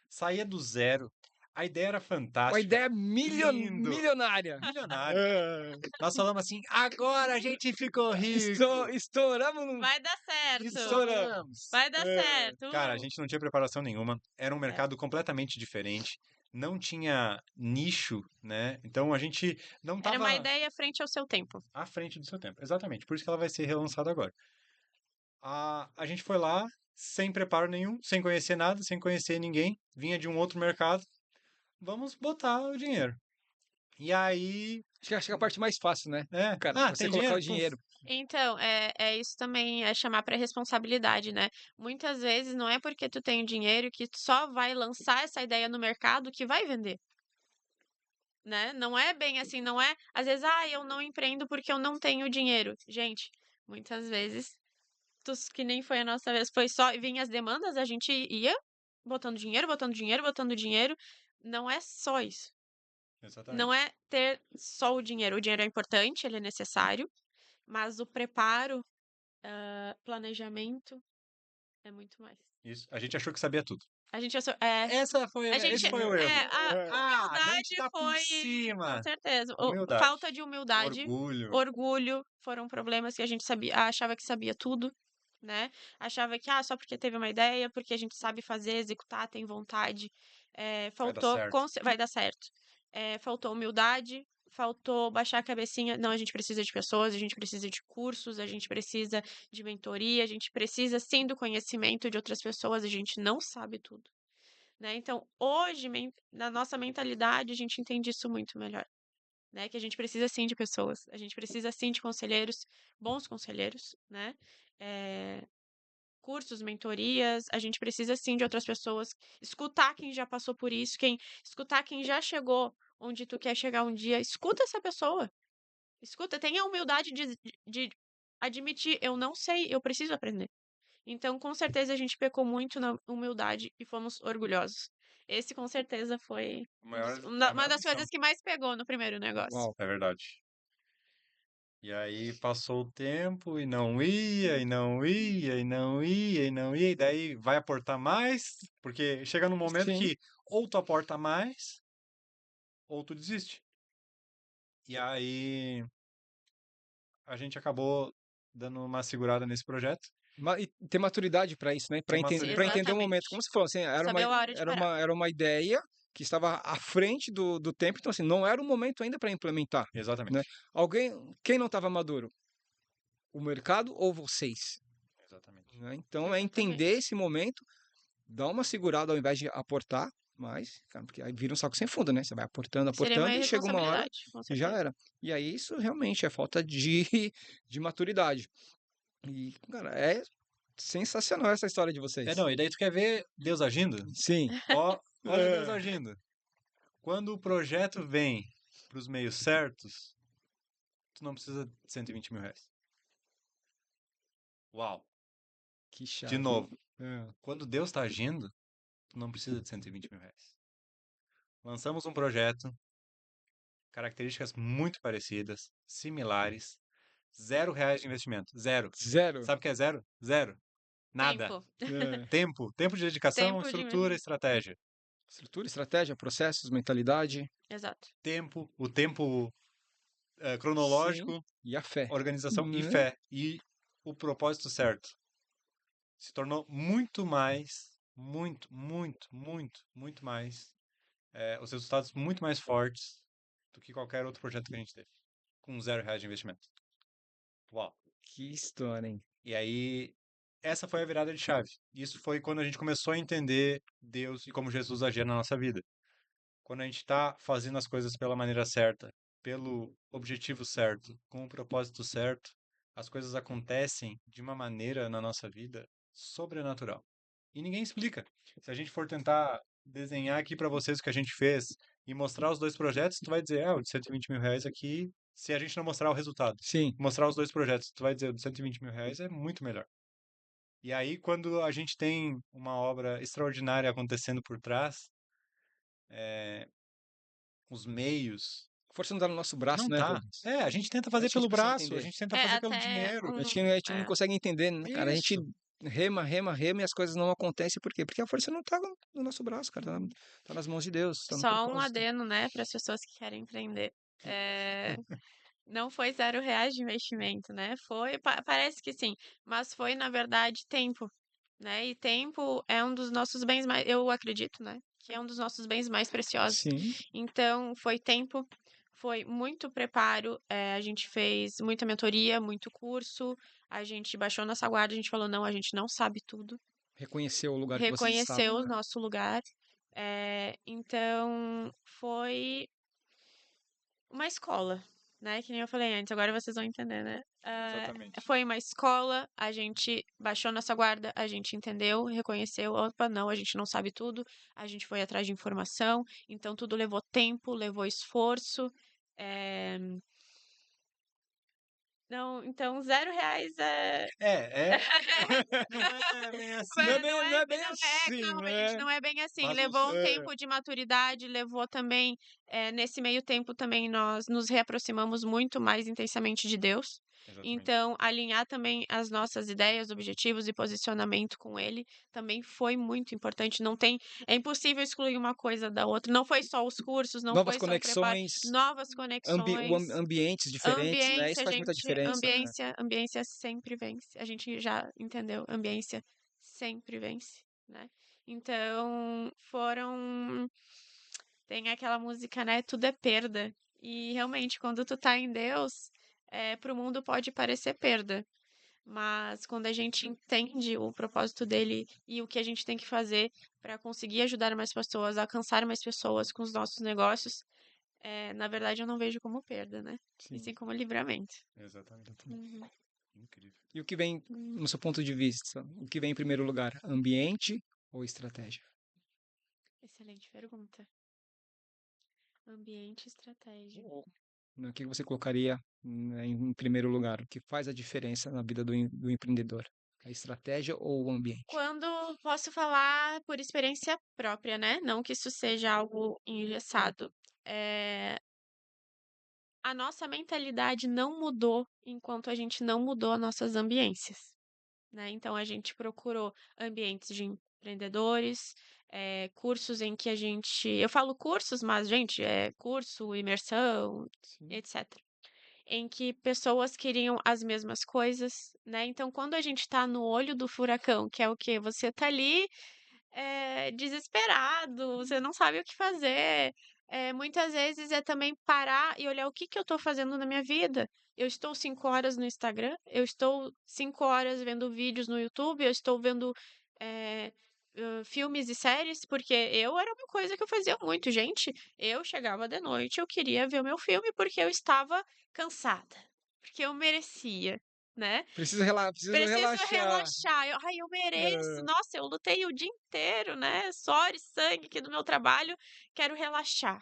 saía do zero. A ideia era Uma fantástica, ideia lindo, milionária. milionário. É. Nós falamos assim: agora a gente ficou rico! Estouramos no. Vai dar certo. Estouramos! Vai dar certo. Cara, a gente não tinha preparação nenhuma. Era um É. mercado completamente diferente. Não tinha nicho, né? Então a gente não Era uma estava ideia frente ao seu tempo. à frente do seu tempo. Exatamente. Por isso que ela vai ser relançada agora. A gente foi lá sem preparo nenhum, sem conhecer nada, sem conhecer ninguém. Vinha de um outro mercado. Vamos botar o dinheiro. E aí. Acho que é a parte mais fácil, né? É. Cara, você Tem colocar dinheiro? o Puf. dinheiro. Então, é isso também, é chamar para responsabilidade, né. Muitas vezes não é porque tu tem o dinheiro que tu só vai lançar essa ideia no mercado que vai vender. Né, não é bem assim, não é às vezes: "Ah, eu não empreendo porque eu não tenho dinheiro". Gente, muitas vezes, que nem foi a nossa vez, foi só vinha as demandas, a gente ia botando dinheiro, botando dinheiro, botando dinheiro. Não é só isso. Não Exatamente. é ter só o dinheiro é importante, ele é necessário, mas o preparo, planejamento é muito mais. Isso. A gente achou que sabia tudo. A gente a gente Esse foi o erro. a A gente humildade tá por foi com cima. certeza, Humildade. falta de humildade, Orgulho. orgulho, foram problemas que a gente achava que sabia tudo, né, achava que, só porque teve uma ideia, porque a gente sabe fazer, executar, tem vontade, Vai dar faltou certo. vai dar certo. Faltou humildade, faltou baixar a cabecinha, não, a gente precisa de pessoas, a gente precisa de cursos, a gente precisa de mentoria, a gente precisa sim do conhecimento de outras pessoas, a gente não sabe tudo, né. Então hoje na nossa mentalidade a gente entende isso muito melhor, né, que a gente precisa sim de pessoas, a gente precisa sim de conselheiros, bons conselheiros, né, eh, cursos, mentorias, a gente precisa sim de outras pessoas, escutar quem já passou por isso, escutar quem já chegou onde tu quer chegar um dia, escuta essa pessoa. Escuta, tenha a humildade de admitir, eu não sei, eu preciso aprender. Então, com certeza, a gente pecou muito na humildade e fomos orgulhosos. Esse, com certeza, foi A uma maior das lição. coisas que mais pegou no primeiro negócio. Uau. É verdade. E aí passou o tempo e não ia, e não ia, e não ia, e não ia, e daí vai aportar mais, porque chega num momento Sim. que ou tu aporta mais, ou tu desiste. E aí a gente acabou dando uma segurada nesse projeto, E ter maturidade para isso, né? ter Para maturidade. entender o momento. Como Exatamente. você falou, assim, Saber a hora de parar. era uma ideia que estava à frente do tempo, então assim, não era o momento ainda para implementar, né? Exatamente. Quem não estava maduro? O mercado ou vocês? Exatamente. Né? Então é entender Exatamente. esse momento, dar uma segurada ao invés de aportar mais, cara, porque aí vira um saco sem fundo, né? Você vai aportando, Seria uma aportando e chega uma hora irresponsabilidade, com e já certeza. era. E aí isso realmente é falta de maturidade. E, cara, é sensacional essa história de É, vocês. não, e daí tu quer ver Deus agindo? Sim. Ó, olha Deus É. agindo. Quando o projeto vem para os meios certos, tu não precisa de 120 mil reais. Uau! Que De chave. novo, É. quando Deus está agindo, tu não precisa de 120 mil reais. Lançamos um projeto, características muito parecidas, similares, R$ 0 de investimento. Zero. Zero. Sabe o que é zero? Zero. Nada. Tempo. É. Tempo de dedicação, Tempo de estrutura, investimento. estratégia. Estrutura, estratégia, processos, mentalidade. Exato. O tempo Sim. cronológico, E a fé. organização e Né? fé. E o propósito certo. Se tornou muito mais, muito mais, os resultados muito mais fortes do que qualquer outro projeto que a gente teve, com R$ 0 de investimento. Uau! Que história, hein? E aí, essa foi a virada de chave. Isso foi quando a gente começou a entender Deus e como Jesus agia na nossa vida. Quando a gente está fazendo as coisas pela maneira certa, pelo objetivo certo, com o propósito certo, as coisas acontecem de uma maneira na nossa vida sobrenatural. E ninguém explica. Se a gente for tentar desenhar aqui para vocês o que a gente fez e mostrar os dois projetos, tu vai dizer, o de 120 mil reais aqui, se a gente não mostrar o resultado. Sim. Mostrar os dois projetos, tu vai dizer, o de 120 mil reais é muito melhor. E aí, quando a gente tem uma obra extraordinária acontecendo por trás, os meios. A força não tá no nosso braço, Não né, tá. Rubens? A gente tenta A fazer gente pelo precisa braço, a entender. gente tenta É fazer pelo até dinheiro. A gente não consegue entender, né, cara? A gente Isso. rema, rema, rema e as coisas não acontecem. Por quê? Porque a força não tá no nosso braço, cara. Tá nas mãos de Deus, tá no só um propósito. adeno, né, para as pessoas que querem empreender. Não foi R$ 0 de investimento, né? Foi, parece que sim, mas foi, na verdade, tempo, né? E tempo é um dos nossos bens mais, eu acredito, né? Que é um dos nossos bens mais preciosos. Sim. Então, foi tempo, foi muito preparo, a gente fez muita mentoria, muito curso, a gente baixou nossa guarda, a gente falou, não, a gente não sabe tudo, Reconhecer o lugar que vocês reconheceu estavam, o né? nosso lugar. Então, foi uma escola, né? Que nem eu falei antes, agora vocês vão entender, né? Exatamente. Foi uma escola, a gente baixou nossa guarda, a gente entendeu, reconheceu, opa, não, a gente não sabe tudo, a gente foi atrás de informação, então tudo levou tempo, levou esforço. é, Não, então R$ 0 é. Não é bem assim. Não é bem, não é bem Não é, assim, calma, gente, né? não é bem assim. Mas Levou um É. tempo de maturidade, levou também, nesse meio tempo também nós nos reaproximamos muito mais intensamente de Deus. Exatamente. Então, alinhar também as nossas ideias, objetivos e posicionamento com Ele também foi muito importante. Não tem, é impossível excluir uma coisa da outra. Não foi só os cursos, não Novas foi só o preparo, conexões, novas conexões. ambientes diferentes, né? Isso Ambiência, faz muita gente, diferença, né? ambiência sempre vence. A gente já entendeu, ambiência sempre vence, né? Então, tem aquela música, né? Tudo é perda. E realmente, quando tu tá em Deus, pro mundo pode parecer perda. Mas quando a gente entende o propósito dele e o que a gente tem que fazer para conseguir ajudar mais pessoas, alcançar mais pessoas com os nossos negócios, na verdade eu não vejo como perda, né? E Sim. sim como livramento. Exatamente. Uhum. Incrível. E o que vem, no seu ponto de vista, o que vem em primeiro lugar? Ambiente ou estratégia? Excelente pergunta. Ambiente e estratégia. né? O que você colocaria, né, em primeiro lugar? O que faz a diferença na vida do empreendedor? A estratégia ou o ambiente? Quando posso falar por experiência própria, né? Não que isso seja algo engessado. É, a nossa mentalidade não mudou enquanto a gente não mudou as nossas ambiências, né? Então a gente procurou ambientes de empreendedores, cursos em que a gente. Eu falo cursos, mas, gente, é curso, imersão, Sim. etc. Em que pessoas queriam as mesmas coisas, né? Então, quando a gente tá no olho do furacão, que é o quê? Você tá ali desesperado, você não sabe o que fazer. Muitas vezes é também parar e olhar o que que eu estou fazendo na minha vida. Eu estou 5 horas no Instagram, eu estou 5 horas vendo vídeos no YouTube, eu estou vendo eh, filmes e séries, porque eu era uma coisa que eu fazia muito, gente. Eu chegava de noite, eu queria ver o meu filme porque eu estava cansada, porque eu merecia, né? Preciso Preciso relaxar. relaxar. Eu mereço. É, Nossa, eu lutei o dia inteiro, né? Suor e sangue aqui do meu trabalho. Quero relaxar.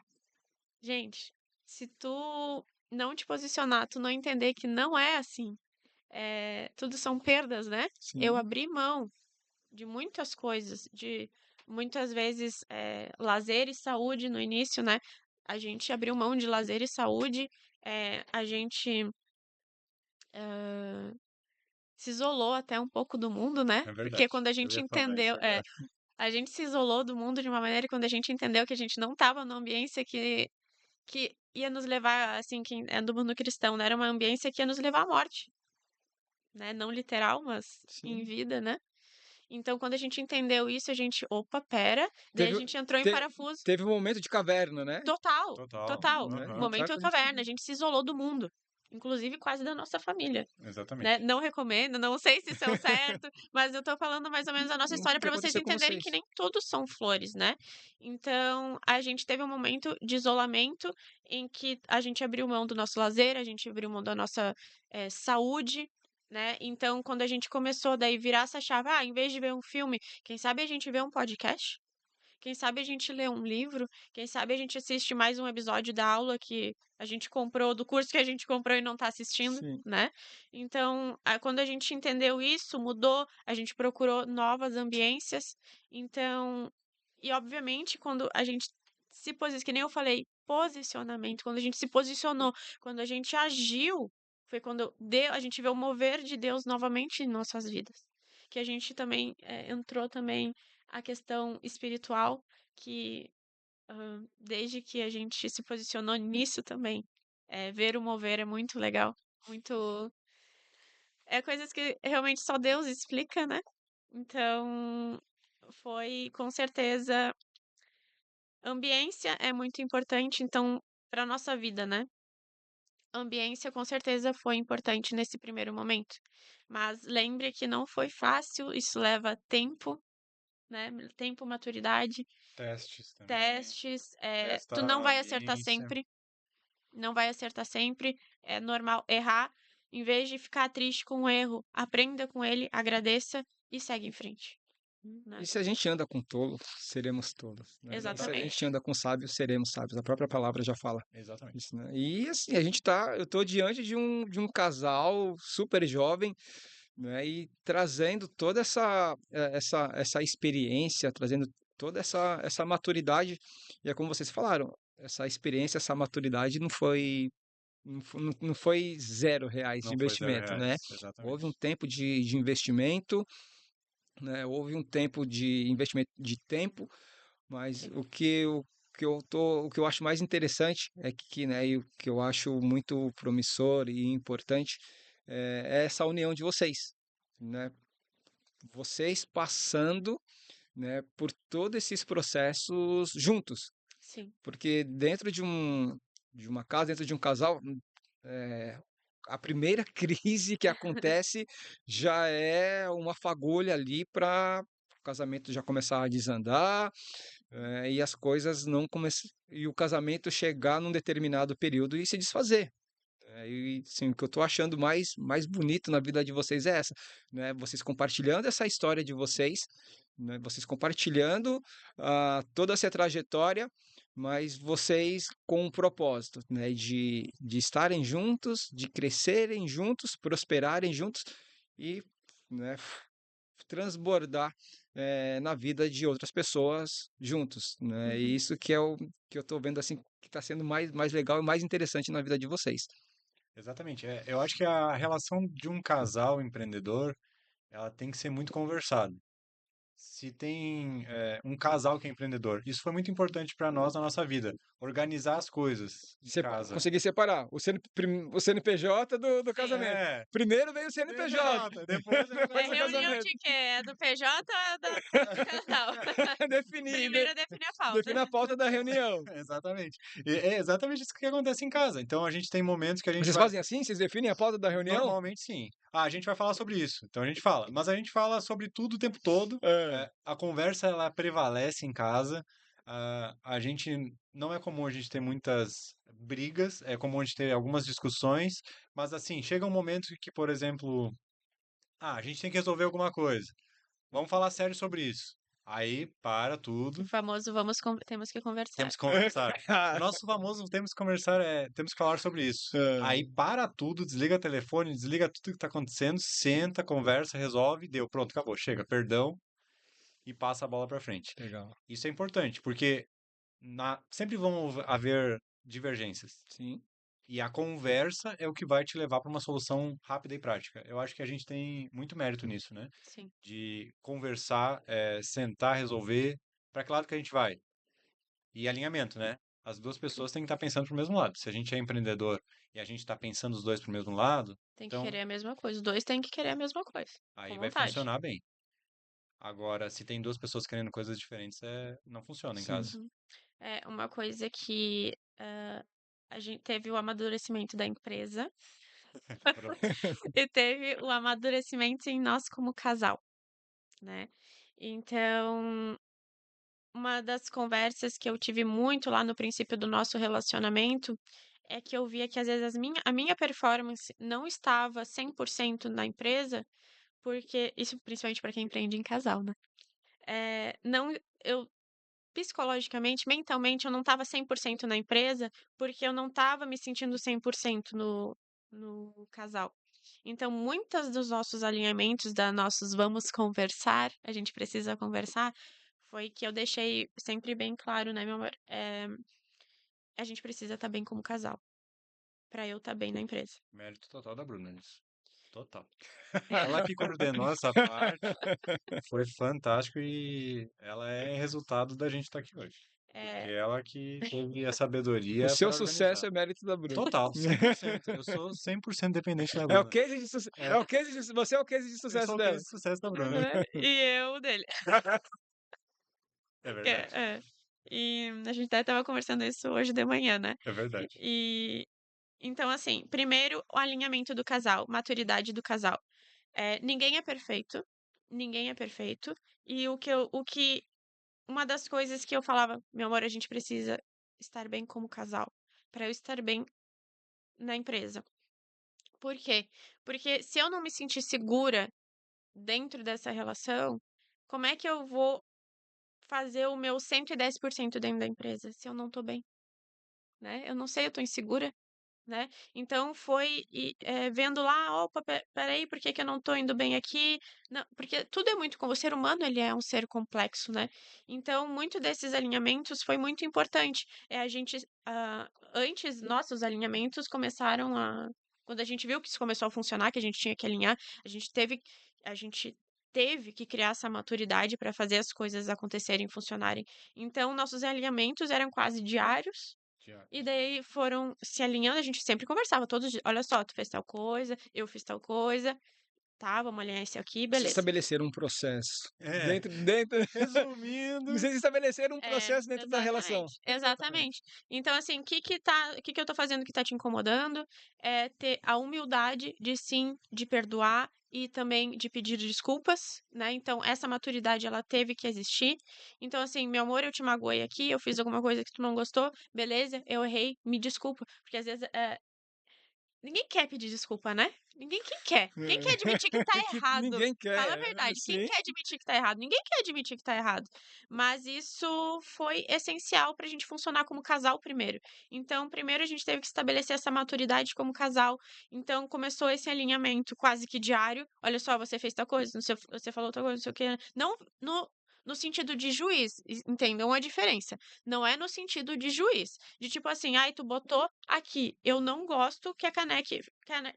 Gente, se tu não te posicionar, tu não entender que não é assim, tudo são perdas, né? Eu sim, abri mão de muitas coisas, de muitas vezes lazer e saúde no início, né? A gente abriu mão de lazer e saúde, a gente se isolou até um pouco do mundo, né? É Porque verdade. quando a Eu gente ia falar isso entendeu, agora. a gente se isolou do mundo de uma maneira, e quando a gente entendeu que a gente não estava numa ambiência que ia nos levar, assim, que é do mundo cristão, né? Era uma ambiência que ia nos levar à morte, né? Não literal, mas em sim. vida, né? Então, quando a gente entendeu isso, a gente, opa, pera, daí a Teve, gente entrou em te- parafuso. teve um momento de caverna, né? Total, Total. total. Né? Aham. Momento Exatamente. caverna, a gente se isolou do mundo, inclusive quase da nossa família. Né? Exatamente. Não recomendo, não sei se isso é o certo, mas eu tô falando mais ou menos a nossa O história que para vocês aconteceu com entenderem que vocês? nem tudo são flores, né? Então, a gente teve um momento de isolamento em que a gente abriu mão do nosso lazer, a gente abriu mão da nossa saúde, né? Então, quando a gente começou daí virar essa chave, em vez de ver um filme, quem sabe a gente vê um podcast? Quem sabe a gente lê um livro, quem sabe a gente assiste mais um episódio da aula que a gente comprou, do curso que a gente comprou e não está assistindo, Sim. né? Então, quando a gente entendeu isso, mudou, a gente procurou novas ambiências. Então, e obviamente, quando a gente se posiciona, que nem eu falei, posicionamento, quando a gente se posicionou, quando a gente agiu, foi quando a gente vê o mover de Deus novamente em nossas vidas. Que a gente também entrou também a questão espiritual, que desde que a gente se posicionou nisso também, ver o mover é muito legal, muito. É coisas que realmente só Deus explica, né? Então, foi com certeza. Ambiência é muito importante, então, para nossa vida, né? Ambiência com certeza foi importante nesse primeiro momento. Mas lembre que não foi fácil, isso leva tempo, né? Tempo, maturidade. Testes também. Testes, tu Testar não a vai acertar ambiência. sempre, não vai acertar sempre, é normal errar. Em vez de ficar triste com o erro, aprenda com ele, agradeça e segue em frente, E né? se a gente anda com tolo, seremos tolos, né? E se a Exatamente. gente Exatamente. anda com sábios, seremos sábios. A própria palavra já fala Exatamente. isso, né? E assim, eu tô diante de um casal super jovem, né? E trazendo toda essa experiência, trazendo toda essa maturidade. E é como vocês falaram, essa experiência, essa maturidade não foi R$ 0 de Não foi zero investimento, né? reais. Houve um Exatamente. tempo de investimento, né? Houve um tempo de investimento de tempo, mas Sim, o que eu acho mais interessante é que, né, e o que eu acho muito promissor e importante é essa união de vocês, né? Vocês passando, né, por todos esses processos juntos, sim. porque dentro de uma casa, dentro de um casal, eh, a primeira crise que acontece já é uma fagulha ali para o casamento já começar a desandar, e as coisas não começam, e o casamento chegar num determinado período e se desfazer. E sim, o que eu estou achando mais bonito na vida de vocês é essa, né? Vocês compartilhando essa história de vocês, né? Vocês compartilhando toda essa trajetória, mas vocês com um propósito, né, de estarem juntos, de crescerem juntos, prosperarem juntos e, né, transbordar na vida de outras pessoas juntos, né? E Uhum. isso que é o que eu estou vendo assim que está sendo mais legal e mais interessante na vida de vocês. Exatamente. Eu acho que a relação de um casal empreendedor, ela tem que ser muito conversada. Se tem um casal que é empreendedor, isso foi muito importante para nós na nossa vida. Organizar as coisas em casa. Conseguir separar o CNPJ do casamento. É, Primeiro veio o CNPJ, CNPJ, depois é É depois o reunião casamento. de quê? É do PJ ou é do casal? Definir, Primeiro define a pauta. define a pauta da reunião. exatamente. E é exatamente isso que acontece em casa. Então a gente tem momentos que a gente Vocês vai. fazem assim? Vocês definem a pauta da reunião? Normalmente sim. Ah, a gente vai falar sobre isso. Então a gente fala. Mas a gente fala sobre tudo o tempo todo. É. A conversa ela prevalece em casa. A gente não é comum a gente ter muitas brigas, é comum a gente ter algumas discussões, mas assim, chega um momento que, por exemplo, a gente tem que resolver alguma coisa. Vamos falar sério sobre isso. Aí para O tudo, famoso temos que conversar. temos que conversar. O nosso famoso temos que conversar temos que falar sobre isso. É. Aí para tudo, desliga o telefone, desliga tudo que tá acontecendo, senta, conversa, resolve, deu, pronto, acabou, chega, perdão e passa a bola para frente. Legal. Isso é importante, porque sempre vão haver divergências. Sim. E a conversa é o que vai te levar para uma solução rápida e prática. Eu acho que a gente tem muito mérito nisso, né? Sim. De conversar, sentar, resolver. Para que lado que a gente vai? E alinhamento, né? As duas pessoas têm que estar pensando para o mesmo lado. Se a gente é empreendedor e a gente está pensando os dois para o mesmo lado, Tem que então querer a mesma coisa. Os dois têm que querer a mesma coisa. aí Com vai vontade. funcionar bem. Agora, se tem duas pessoas querendo coisas diferentes, não funciona em casa. Sim. Uhum. É uma coisa que a gente teve o amadurecimento da empresa Pronto. e teve o amadurecimento em nós como casal, né? Então, uma das conversas que eu tive muito lá no princípio do nosso relacionamento é que eu via que às vezes a minha performance não estava 100% na empresa, porque isso principalmente para quem empreende em casal, né? Não, eu psicologicamente, mentalmente, eu não estava 100% na empresa, porque eu não estava me sentindo 100% no casal. Então, muitos dos nossos alinhamentos, da nossos vamos conversar, a gente precisa conversar, foi que eu deixei sempre bem claro, né, meu amor? A gente precisa estar bem como casal, para eu estar bem na empresa. Mérito total da Bruna nisso. Total. Ela que coordenou essa parte, foi fantástico e ela é resultado da gente estar aqui hoje. Porque É, ela que teve a O sabedoria seu para sucesso organizar. é mérito da Bruna. Total, 100%. Eu sou 100% dependente da É o Bruna. case de É, você é o case de eu sucesso sou o dela. case de sucesso da Bruna. aham, e eu dele. É verdade. É. E a gente até estava conversando isso hoje de manhã, né? É verdade. E então, assim, primeiro, o alinhamento do casal, maturidade do casal. Ninguém é perfeito, ninguém é perfeito. E uma das coisas que eu falava, meu amor, a gente precisa estar bem como casal, para eu estar bem na empresa. Por quê? Porque se eu não me sentir segura dentro dessa relação, como é que eu vou fazer o meu 110% dentro da empresa se eu não tô bem, né? Eu não sei, eu tô insegura. Né? Então foi vendo lá, opa, peraí, por que que eu não tô indo bem aqui? Não, porque tudo é muito, o ser humano ele é um ser complexo, né? Então, muito desses alinhamentos foi muito importante. A gente, antes, nossos alinhamentos começaram quando a gente viu que isso começou a funcionar, que a gente tinha que alinhar, a gente teve, a gente teve que criar essa maturidade para fazer as coisas acontecerem, funcionarem. Então, nossos alinhamentos eram quase diários, e daí foram se alinhando, a gente sempre conversava todos os dias. Olha só, tu fez tal coisa, eu fiz tal coisa, tá, vamos alinhar esse aqui, Vocês beleza. estabeleceram um processo. É, Dentro, resumindo, vocês estabeleceram um É, processo dentro da relação. exatamente, exatamente. Então, assim, o que que eu tô fazendo que tá te incomodando? É ter a humildade de sim, de perdoar e também de pedir desculpas, né? Então, essa maturidade, ela teve que existir. Então, assim, meu amor, eu te magoei aqui, eu fiz alguma coisa que tu não gostou, beleza, eu errei, me desculpa. Porque às vezes Ninguém quer pedir desculpa, né? Ninguém quer. Quem quer admitir que tá errado? Ninguém quer, Fala a verdade. Quem sim. quer admitir que tá errado? Ninguém quer admitir que tá errado. Mas isso foi essencial pra gente funcionar como casal primeiro. Então, primeiro a gente teve que estabelecer essa maturidade como casal. Então, começou esse alinhamento quase que diário. Olha só, você fez tal coisa, você falou tal coisa, não sei o quê. Não no sentido de juiz, entendam a diferença. Não é no sentido de juiz. De tipo assim, ai, tu botou aqui, eu não gosto que a caneca.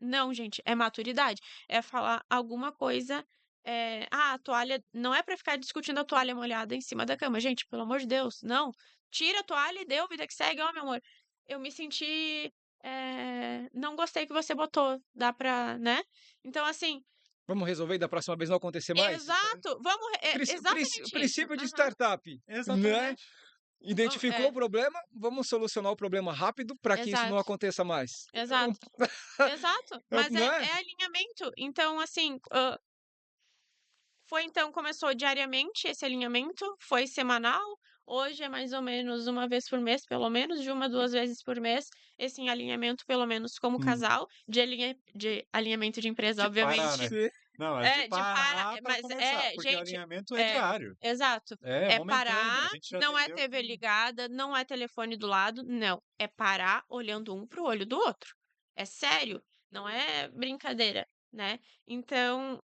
Não, gente, é maturidade. É falar alguma coisa. A toalha. Não é pra ficar discutindo a toalha molhada em cima da cama. Gente, pelo amor de Deus, não. Tira a toalha e deu, vida que segue. Ó, meu amor, eu me senti. Não gostei que você botou. Dá pra, né? Então, assim, Vamos resolver e da próxima vez não acontecer mais? exato. Exatamente isso. Princípio de Aham. startup, né? Exatamente. Identificou o problema, vamos solucionar o problema rápido para que isso não Exato. aconteça mais. Exato. Exato. Mas Não é? é alinhamento. Então, assim, então, começou diariamente esse alinhamento, foi semanal. Hoje é mais ou menos uma vez por mês, pelo menos, de 1, 2 vezes por mês, esse alinhamento, pelo menos como Hum. casal, de alinhamento de empresa, De parar, obviamente. né? Sim. Não, mas de De parar, parar para mas conversar, porque o gente, alinhamento é diário. exato. É É momentâneo. A parar, gente já não é aprendeu TV que ligada, não é telefone do lado, não. É parar olhando um pro olho do outro. É sério, não é brincadeira, né? Então,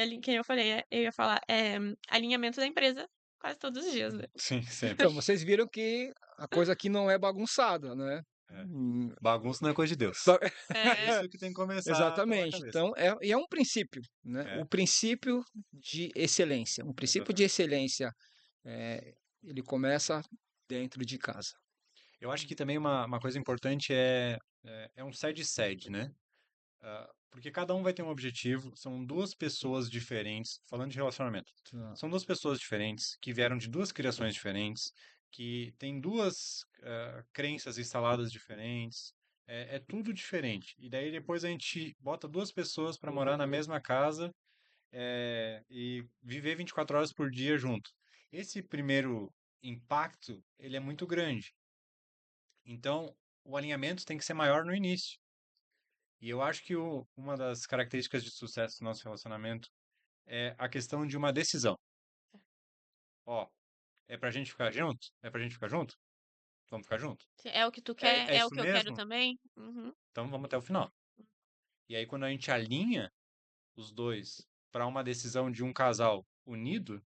ali, que eu falei, eu ia falar, alinhamento da empresa quase todos os dias, né? sim, sempre. Então, vocês viram que a coisa aqui não é bagunçada, né? É. Hum, Bagunça não é coisa de Deus. só- É isso que tem que começar pela Exatamente. cabeça. Então, e é um princípio, né? É, O princípio de excelência. Um princípio de exatamente. excelência, ele começa dentro de casa. Eu acho que também uma coisa importante é um sede-sede, né? Porque cada um vai ter um objetivo, são duas pessoas diferentes, falando de relacionamento. Tá. São duas pessoas diferentes, que vieram de duas criações diferentes, que têm duas crenças instaladas diferentes. É tudo diferente. E daí depois a gente bota duas pessoas para morar na mesma casa e viver 24 horas por dia junto. Esse primeiro impacto, ele é muito grande. Então, o alinhamento tem que ser maior no início. E eu acho que uma das características de sucesso do nosso relacionamento é a questão de uma decisão. Ó, é pra gente ficar junto? É pra gente ficar junto? Vamos ficar junto? É o que tu quer, É é o isso que eu quero mesmo? também. Uhum. Então vamos até o final. E aí, quando a gente alinha os dois para uma decisão de um casal unido,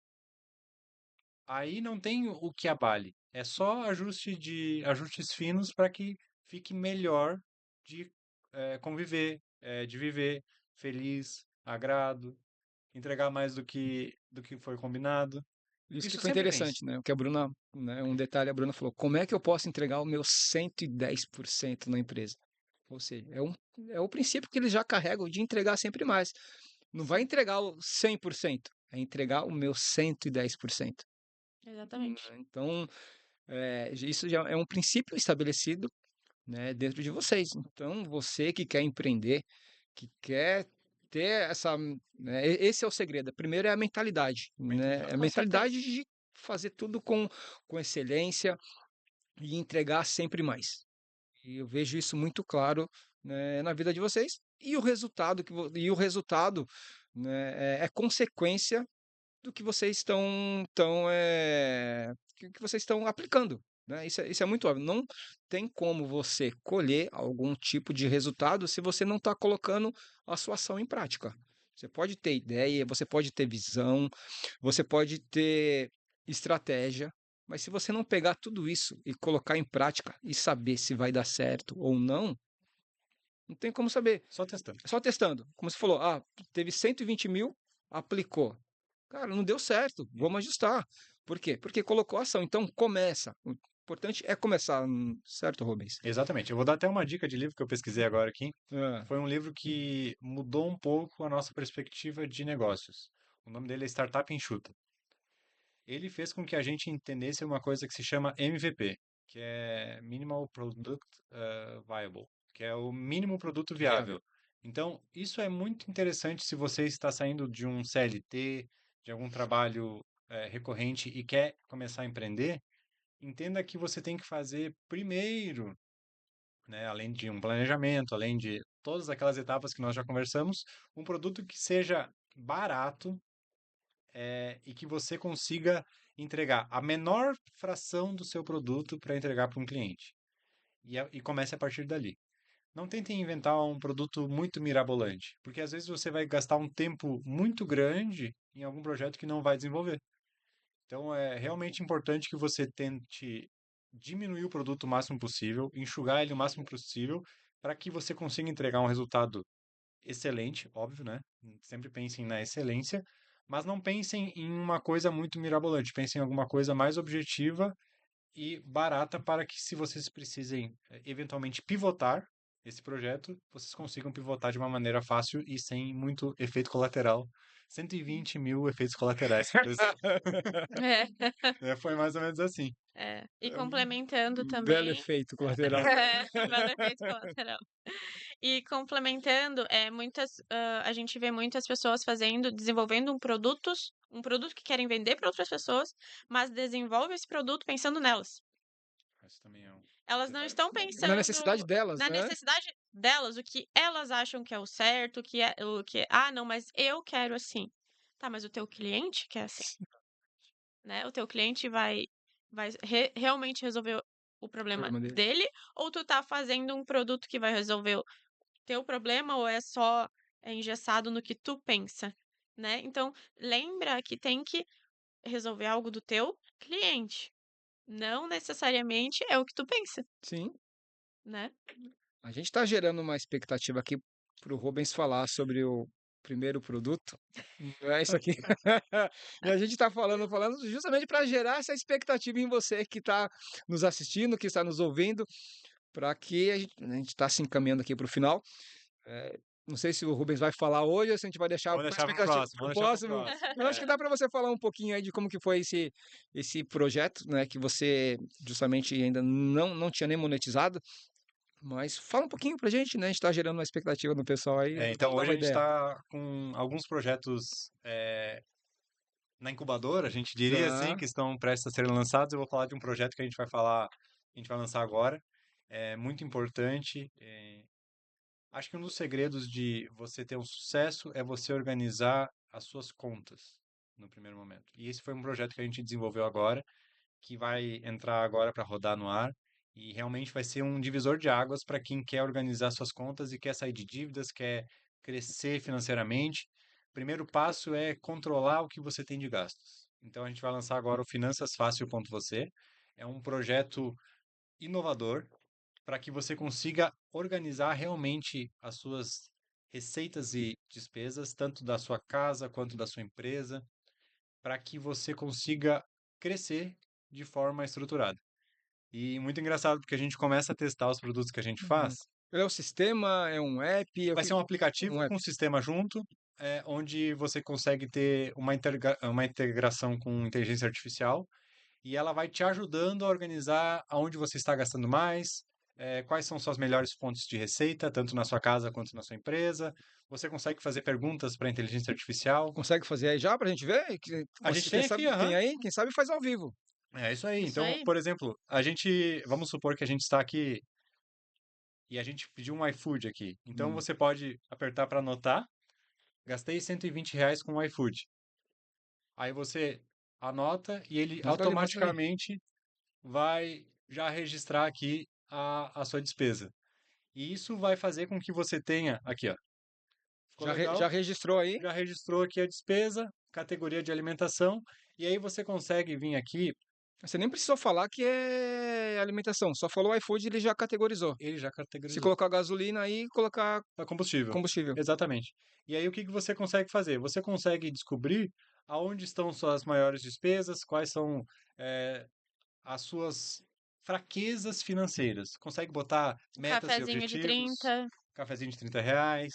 aí não tem o que abale. É só ajustes finos para que fique melhor de conviver, de viver feliz, agrado, entregar mais do que foi combinado. Isso que Isso foi sempre tem. interessante, né? O que a Bruna, né? Um detalhe, a Bruna falou: como é que eu posso entregar o meu 110% na empresa? Ou seja, é o princípio que eles já carregam de entregar sempre mais. Não vai entregar o 100%, é entregar o meu 110%. Exatamente. Então, isso já é um princípio estabelecido, né, dentro de vocês. Então, você que quer empreender, que quer ter essa, né, esse é o segredo. Primeiro é a mentalidade, né? É a Com certeza. mentalidade de fazer tudo com excelência e entregar sempre mais. E eu vejo isso muito claro, né, na vida de vocês. E o resultado né, é consequência do que vocês que vocês estão aplicando, né? Isso é muito óbvio. Não tem como você colher algum tipo de resultado se você não está colocando a sua ação em prática. Você pode ter ideia, você pode ter visão, você pode ter estratégia, mas se você não pegar tudo isso e colocar em prática e saber se vai dar certo ou não tem como saber. Só testando. Só testando. Como você falou, teve 120 mil, aplicou. Cara, não deu certo, vamos ajustar. Por quê? Porque colocou ação. Então, começa. O importante é começar, certo, Rubens? Exatamente. Eu vou dar até uma dica de livro que eu pesquisei agora aqui. Ah, Foi um livro que mudou um pouco a nossa perspectiva de negócios. O nome dele é Startup Enxuta. Ele fez com que a gente entendesse uma coisa que se chama MVP, que é Minimal Product Viable, que é o mínimo produto viável. viável. Então, isso é muito interessante se você está saindo de um CLT, de algum trabalho recorrente e quer começar a empreender. Entenda que você tem que fazer primeiro né? Além de um planejamento, além de todas aquelas etapas que nós já conversamos, um produto que seja barato, e que você consiga entregar a menor fração do seu produto para entregar para um cliente. E comece a partir dali. Não tentem inventar um produto muito mirabolante, porque às vezes você vai gastar um tempo muito grande em algum projeto que não vai desenvolver. Então é realmente importante que você tente diminuir o produto o máximo possível, enxugar ele o máximo possível, para que você consiga entregar um resultado excelente, óbvio, né? Sempre pensem na excelência, mas não pensem em uma coisa muito mirabolante, pensem em alguma coisa mais objetiva e barata para que, se vocês precisem eventualmente pivotar esse projeto, vocês consigam pivotar de uma maneira fácil e sem muito efeito colateral. 120 mil efeitos colaterais, por exemplo. É, Foi mais ou menos assim. é. E É um complementando belo também. efeito colateral. Belo efeito colateral. E complementando, a gente vê muitas pessoas desenvolvendo um produto que querem vender para outras pessoas, mas desenvolve esse produto pensando nelas. Isso também é um Elas não detalhe. estão Na necessidade pensando delas, na né? necessidade delas, o que elas acham que é o certo, não, mas eu quero assim. Tá, mas o teu cliente quer assim, né? O teu cliente vai realmente resolver o O problema problema dele. dele, ou tu tá fazendo um produto que vai resolver o teu problema, ou é engessado no que tu pensa, né? Então, lembra que tem que resolver algo do teu cliente. Não necessariamente é o que tu pensa, Sim. né? A gente está gerando uma expectativa aqui para o Rubens falar sobre o primeiro produto. Não é isso aqui. E a gente está falando justamente para gerar essa expectativa em você que está nos assistindo, que está nos ouvindo, para que a gente está se encaminhando aqui para o final. Não sei se o Rubens vai falar hoje ou se a gente vai deixar Vamos para deixar para o expectativa próximo, para o vamos deixar para o próximo. próximo. Eu acho que dá para você falar um pouquinho aí de como que foi esse projeto, né, que você justamente ainda não tinha nem monetizado. Mas fala um pouquinho pra gente, né? A gente tá gerando uma expectativa no pessoal aí. Então, Dá hoje uma a gente ideia. está com alguns projetos na incubadora, a gente diria assim, Tá. que estão prestes a serem lançados. Eu vou falar de um projeto que a gente vai falar, a gente vai lançar agora. É muito importante. Acho que um dos segredos de você ter um sucesso é você organizar as suas contas no primeiro momento. E esse foi um projeto que a gente desenvolveu agora, que vai entrar agora para rodar no ar. E realmente vai ser um divisor de águas para quem quer organizar suas contas e quer sair de dívidas, quer crescer financeiramente. O primeiro passo é controlar o que você tem de gastos. Então a gente vai lançar agora o finançasfácil.você. É um projeto inovador para que você consiga organizar realmente as suas receitas e despesas, tanto da sua casa quanto da sua empresa, para que você consiga crescer de forma estruturada. E muito engraçado, porque a gente começa a testar os produtos que a gente Uhum. faz. É um sistema, é um app, Vai ser um aplicativo um app. com um sistema junto, onde você consegue ter uma integração com inteligência artificial e ela vai te ajudando a organizar aonde você está gastando mais, quais são suas melhores fontes de receita, tanto na sua casa quanto na sua empresa. Você consegue fazer perguntas para a inteligência artificial. Consegue fazer aí já pra gente ver? A gente Quem tem sabe aqui, aham. tem aí? Quem sabe faz ao vivo. É isso aí. Isso Então, aí. por exemplo, vamos supor que a gente está aqui e a gente pediu um iFood aqui. Então, Hum. você pode apertar para anotar. Gastei R$ 120 com o iFood. Aí você anota e ele Mostra aí. automaticamente vai já registrar aqui a sua despesa. E isso vai fazer com que você tenha aqui, ó. Ficou Já legal? registrou aí? Já registrou aqui a despesa, categoria de alimentação, e aí você consegue vir aqui, Você nem precisou falar que é alimentação. Só falou iFood e ele já categorizou. ele já Se categorizou. colocar gasolina aí, colocar Para combustível. combustível. Exatamente. E aí o que que você consegue fazer? Você consegue descobrir aonde estão suas maiores despesas, quais são eh, as suas fraquezas financeiras. Consegue botar Um metas e cafezinho de objetivos, 30. cafezinho de R$ 30.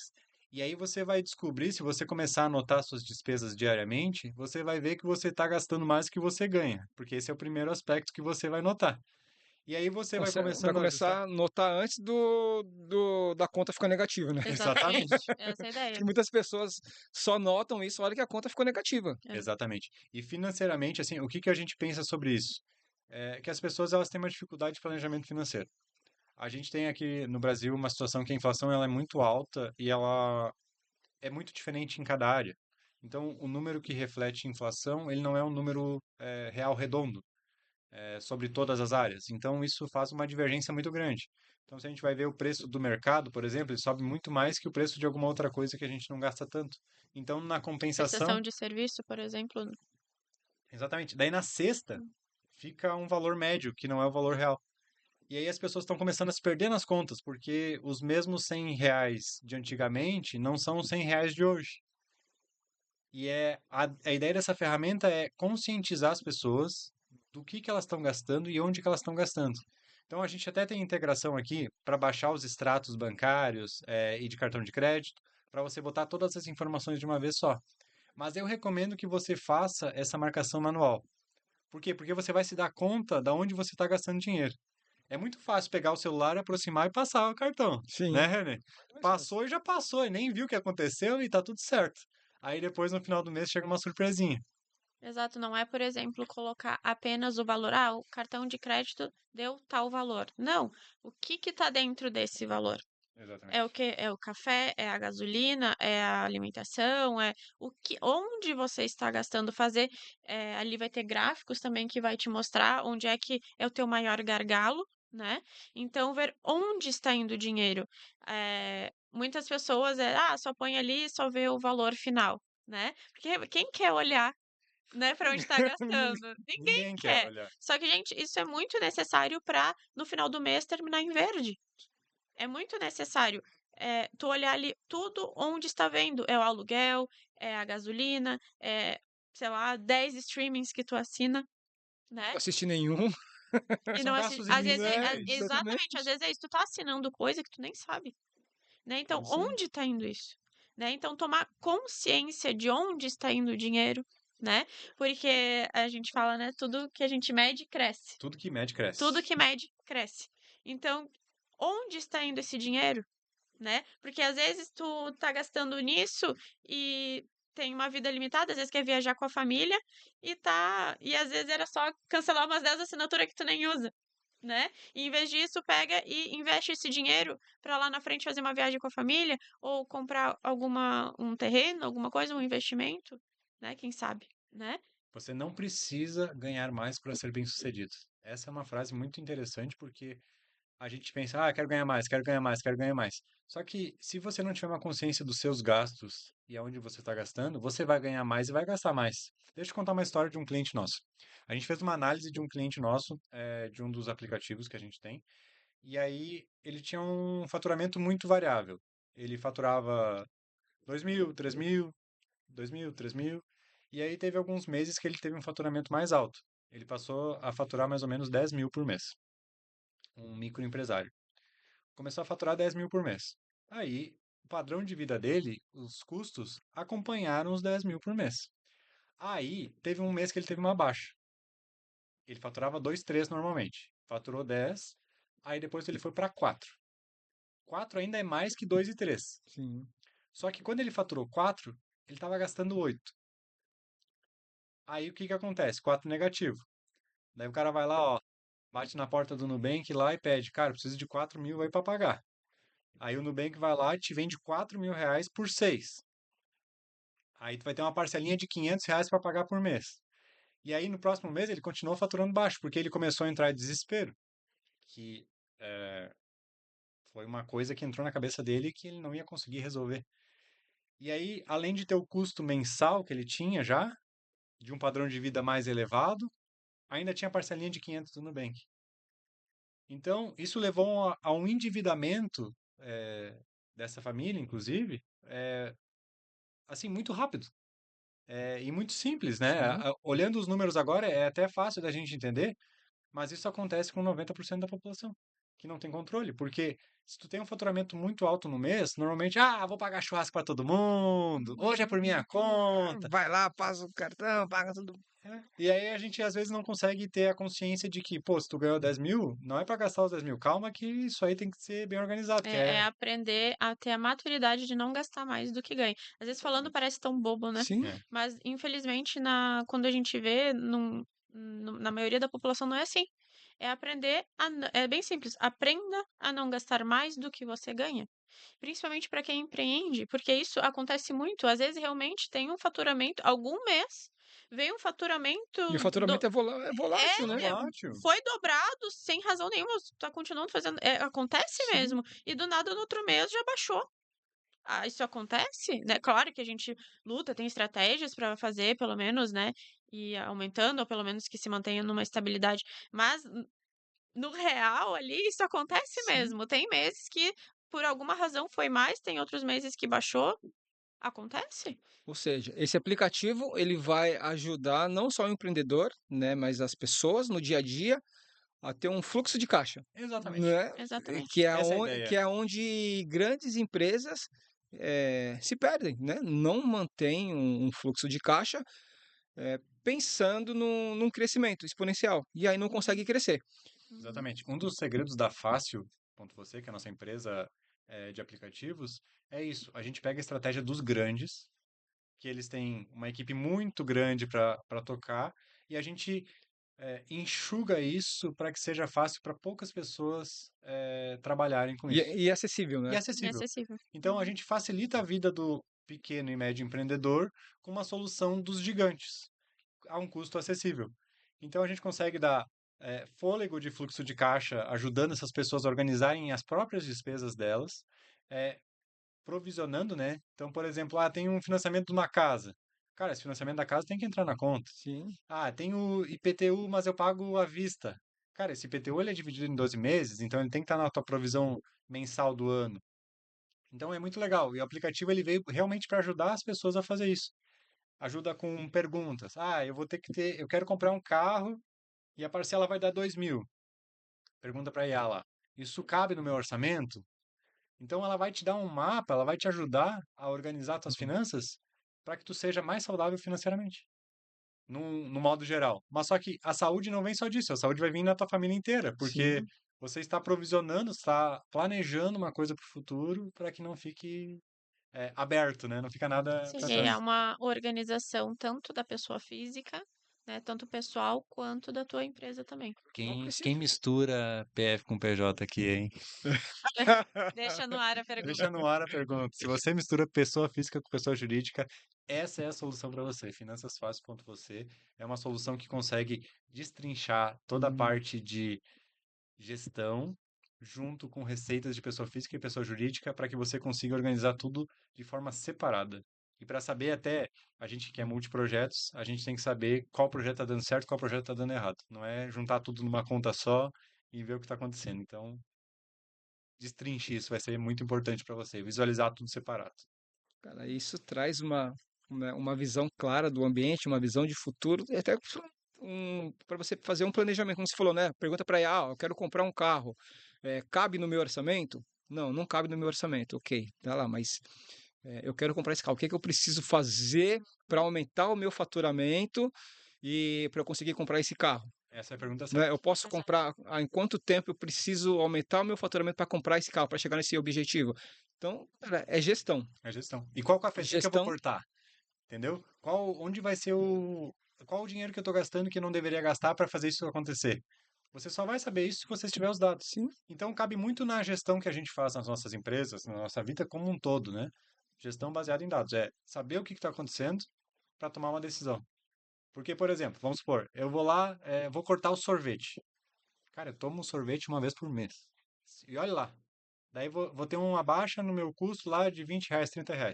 E aí você vai descobrir, se você começar a anotar suas despesas diariamente, você vai ver que você está gastando mais do que você ganha, porque esse é o primeiro aspecto que você vai notar. E aí você vai Vai começando a ajustar. começar a notar antes da conta ficar negativa, né? Exatamente, Exatamente. Essa é a ideia. Porque muitas pessoas só notam isso na hora que a conta ficou negativa. É. exatamente. E financeiramente, assim, o que que a gente pensa sobre isso? É que as pessoas elas têm uma dificuldade de planejamento financeiro. A gente tem aqui no Brasil uma situação que a inflação ela é muito alta e ela é muito diferente em cada área. Então, o número que reflete inflação, ele não é um número real redondo sobre todas as áreas. Então, isso faz uma divergência muito grande. Então, se a gente vai ver o preço do mercado, por exemplo, ele sobe muito mais que o preço de alguma outra coisa que a gente não gasta tanto. Então, na compensação, Prestação de serviço, por exemplo. exatamente. Daí na cesta fica um valor médio, que não é o valor real. E aí as pessoas estão começando a se perder nas contas, porque os mesmos R$ 100 de antigamente não são os R$ 100 de hoje. E a ideia dessa ferramenta é conscientizar as pessoas do que elas estão gastando e onde que elas estão gastando. Então a gente até tem integração aqui para baixar os extratos bancários e de cartão de crédito, para você botar todas as informações de uma vez só. Mas eu recomendo que você faça essa marcação manual. Por quê? Porque você vai se dar conta de onde você está gastando dinheiro. É muito fácil pegar o celular, aproximar e passar o cartão, né, Sim. René? Mais fácil. Passou e já passou, e nem viu o que aconteceu e tá tudo certo. Aí depois, no final do mês, chega uma surpresinha. Exato, não é, por exemplo, colocar apenas o valor, ah, o cartão de crédito deu tal valor. Não, o que que tá dentro desse valor? É o Exatamente. que? É o café, é a gasolina, é a alimentação, é o que, onde você está gastando, fazer, ali vai ter gráficos também que vai te mostrar onde é que é o teu maior gargalo, né? Então, ver onde está indo o dinheiro. Muitas pessoas, só põe ali, só vê o valor final, né? Porque quem quer olhar, né, para onde está gastando? Ninguém Ninguém quer quer. olhar. Só que, gente, isso é muito necessário para, no final do mês, terminar em verde. É muito necessário, tu olhar ali tudo onde está vendo, é o aluguel, é a gasolina, sei lá, 10 streamings que tu assina, Não né, assisti nenhum. e São não assi gastos às vezes invisíveis. exatamente, às Exatamente. vezes é isso, tu tá assinando coisa que tu nem sabe, né, É então isso aí. onde está indo isso? Né, então tomar consciência de onde está indo o dinheiro, né, porque a gente fala, né, tudo que a gente mede cresce, Tudo que mede, tudo cresce. que mede cresce. Então, onde está indo esse dinheiro? Né? Porque às vezes tu tá gastando nisso e tem uma vida limitada, às vezes quer viajar com a família e às vezes era só cancelar umas 10 assinaturas que tu nem usa, né? E em vez disso, pega e investe esse dinheiro para lá na frente fazer uma viagem com a família ou comprar um terreno, alguma coisa, um investimento, né? Quem sabe, né? Você não precisa ganhar mais para ser bem-sucedido. Essa é uma frase muito interessante porque a gente pensa, quero ganhar mais, quero ganhar mais, quero ganhar mais. Só que se você não tiver uma consciência dos seus gastos e aonde você está gastando, você vai ganhar mais e vai gastar mais. Deixa eu contar uma história de um cliente nosso. A gente fez uma análise de um cliente nosso, de um dos aplicativos que a gente tem, e aí ele tinha um faturamento muito variável. Ele faturava 2.000, 3.000, 2.000, 3.000, e aí teve alguns meses que ele teve um faturamento mais alto. Ele passou a faturar mais ou menos 10.000 por mês, um microempresário. Começou a faturar 10.000 por mês. Aí, o padrão de vida dele, os custos, acompanharam os 10.000 por mês. Aí, teve um mês que ele teve uma baixa. Ele faturava 2, 3 normalmente. Faturou 10, aí depois ele foi para 4. 4 ainda é mais que 2 e 3. Sim. Só que quando ele faturou 4, ele estava gastando 8. Aí o que que acontece? 4 negativo. Daí o cara vai lá, ó, bate na porta do Nubank lá e pede, cara, preciso de 4.000 aí para pagar. Aí o Nubank vai lá e te vende 4.000 reais por 6. Aí tu vai ter uma parcelinha de 500 reais para pagar por mês. E aí no próximo mês ele continuou faturando baixo, porque ele começou a entrar em desespero. Que foi uma coisa que entrou na cabeça dele que ele não ia conseguir resolver. E aí, além de ter o custo mensal que ele tinha já, de um padrão de vida mais elevado, ainda tinha a parcelinha de 500 do Nubank. Então, isso levou a um endividamento dessa família, inclusive, assim, muito rápido. E muito simples, né? Sim. Olhando os números agora, é até fácil da gente entender, mas isso acontece com 90% da população, que não tem controle. Porque se tu tem um faturamento muito alto no mês, normalmente, vou pagar churrasco para todo mundo, hoje é por minha conta. Vai lá, passa o cartão, paga tudo. E aí a gente às vezes não consegue ter a consciência de que, pô, se tu ganhou 10.000, não é para gastar os 10.000. Calma que isso aí tem que ser bem organizado, que É aprender a ter a maturidade de não gastar mais do que ganha. Às vezes falando Exatamente. parece tão bobo, né? Sim. É, Mas infelizmente quando a gente vê, na maioria da população não é assim. é aprender é bem simples, aprenda a não gastar mais do que você ganha. Principalmente para quem empreende, porque isso acontece muito. Às vezes, realmente tem um faturamento, algum mês vem um faturamento E o do faturamento é volátil, né? é, Volátil. foi dobrado sem razão nenhuma, tá continuando fazendo, acontece Sim. mesmo. E do nada, no outro mês já baixou. Ah, isso acontece, né? Claro que a gente luta, tem estratégias para fazer, pelo menos, né? E aumentando, ou pelo menos que se mantenha numa estabilidade. Mas no real ali, isso acontece Sim. mesmo. Tem meses que, por alguma razão, foi mais, tem outros meses que baixou. Acontece. Ou seja, esse aplicativo ele vai ajudar não só o empreendedor, né, mas as pessoas no dia a dia a ter um fluxo de caixa, Exatamente. né? Exatamente. Que é Essa é a onde, ideia. que é onde grandes empresas se perdem, né? Não mantêm um fluxo de caixa pensando num crescimento exponencial e aí não consegue Uhum, crescer. uhum. Exatamente. Um dos segredos da Fácil.você, que é a nossa empresa de aplicativos, é isso. A gente pega a estratégia dos grandes, que eles têm uma equipe muito grande para tocar, e a gente enxuga isso para que seja fácil para poucas pessoas trabalharem com E, isso. e acessível, E né? é acessível. Inacessível. Então, a Uhum. gente facilita a vida do pequeno e médio empreendedor com uma solução dos gigantes, a um custo acessível. Então, a gente consegue dar fôlego de fluxo de caixa, ajudando essas pessoas a organizarem as próprias despesas delas, eh, provisionando, né? Então, por exemplo, tem um financiamento de uma casa. Cara, esse financiamento da casa tem que entrar na conta. Sim. Tem o IPTU, mas eu pago à vista. Cara, esse IPTU ele é dividido em 12 meses, então ele tem que estar na tua provisão mensal do ano. Então é muito legal. E o aplicativo ele veio realmente para ajudar as pessoas a fazer isso. Ajuda com perguntas. Eu vou ter que ter, eu quero comprar um carro e a parcela vai dar 2.000. Pergunta para a IA lá. Isso cabe no meu orçamento? Então ela vai te dar um mapa, ela vai te ajudar a organizar tuas finanças para que tu seja mais saudável financeiramente, no modo geral. Mas só que a saúde não vem só disso, a saúde vai vir na tua família inteira, porque Sim. você está provisionando, está planejando uma coisa para o futuro para que não fique aberto, né? Não fica nada Sim, para é trás. uma organização tanto da pessoa física, né, tanto pessoal, quanto da tua empresa também. Não Quem precisa. mistura PF com PJ aqui, hein? Deixa no ar a Deixa pergunta. no ar a pergunta. Se você mistura pessoa física com pessoa jurídica, essa é a solução para você. Finançasfácil.você é uma solução que consegue destrinchar toda a Hum. parte de gestão junto com receitas de pessoa física e pessoa jurídica para que você consiga organizar tudo de forma separada. E para saber até, a gente que é multiprojetos, a gente tem que saber qual projeto está dando certo e qual projeto está dando errado. Não é juntar tudo numa conta só e ver o que está acontecendo. Então, destrinche isso, vai ser muito importante para você, visualizar tudo separado. Cara, isso traz uma visão clara do ambiente, uma visão de futuro, e até para você fazer um planejamento, como você falou, né? Pergunta para ela, eu quero comprar um carro, cabe no meu orçamento? Não, não cabe no meu orçamento, ok, tá lá, mas eu quero comprar esse carro, o que é que eu preciso fazer para aumentar o meu faturamento e para eu conseguir comprar esse carro? Essa é a pergunta Né? certa. Eu posso Exato. comprar, em quanto tempo eu preciso aumentar o meu faturamento para comprar esse carro, para chegar nesse objetivo? Então, cara, é gestão. É gestão. E qual cafezinho que eu vou Gestão, cortar? Entendeu? Onde vai ser qual o dinheiro que eu estou gastando que eu não deveria gastar para fazer isso acontecer? Você só vai saber isso se você tiver os dados. sim. Então, cabe muito na gestão que a gente faz nas nossas empresas, na nossa vida como um todo, né? Gestão baseada em dados. É saber o que está acontecendo para tomar uma decisão. Porque, por exemplo, vamos supor, eu vou lá, vou cortar o sorvete. Cara, eu tomo um sorvete uma vez por mês. E olha lá. Daí vou ter uma baixa no meu custo lá de R$ 20, R$ 30.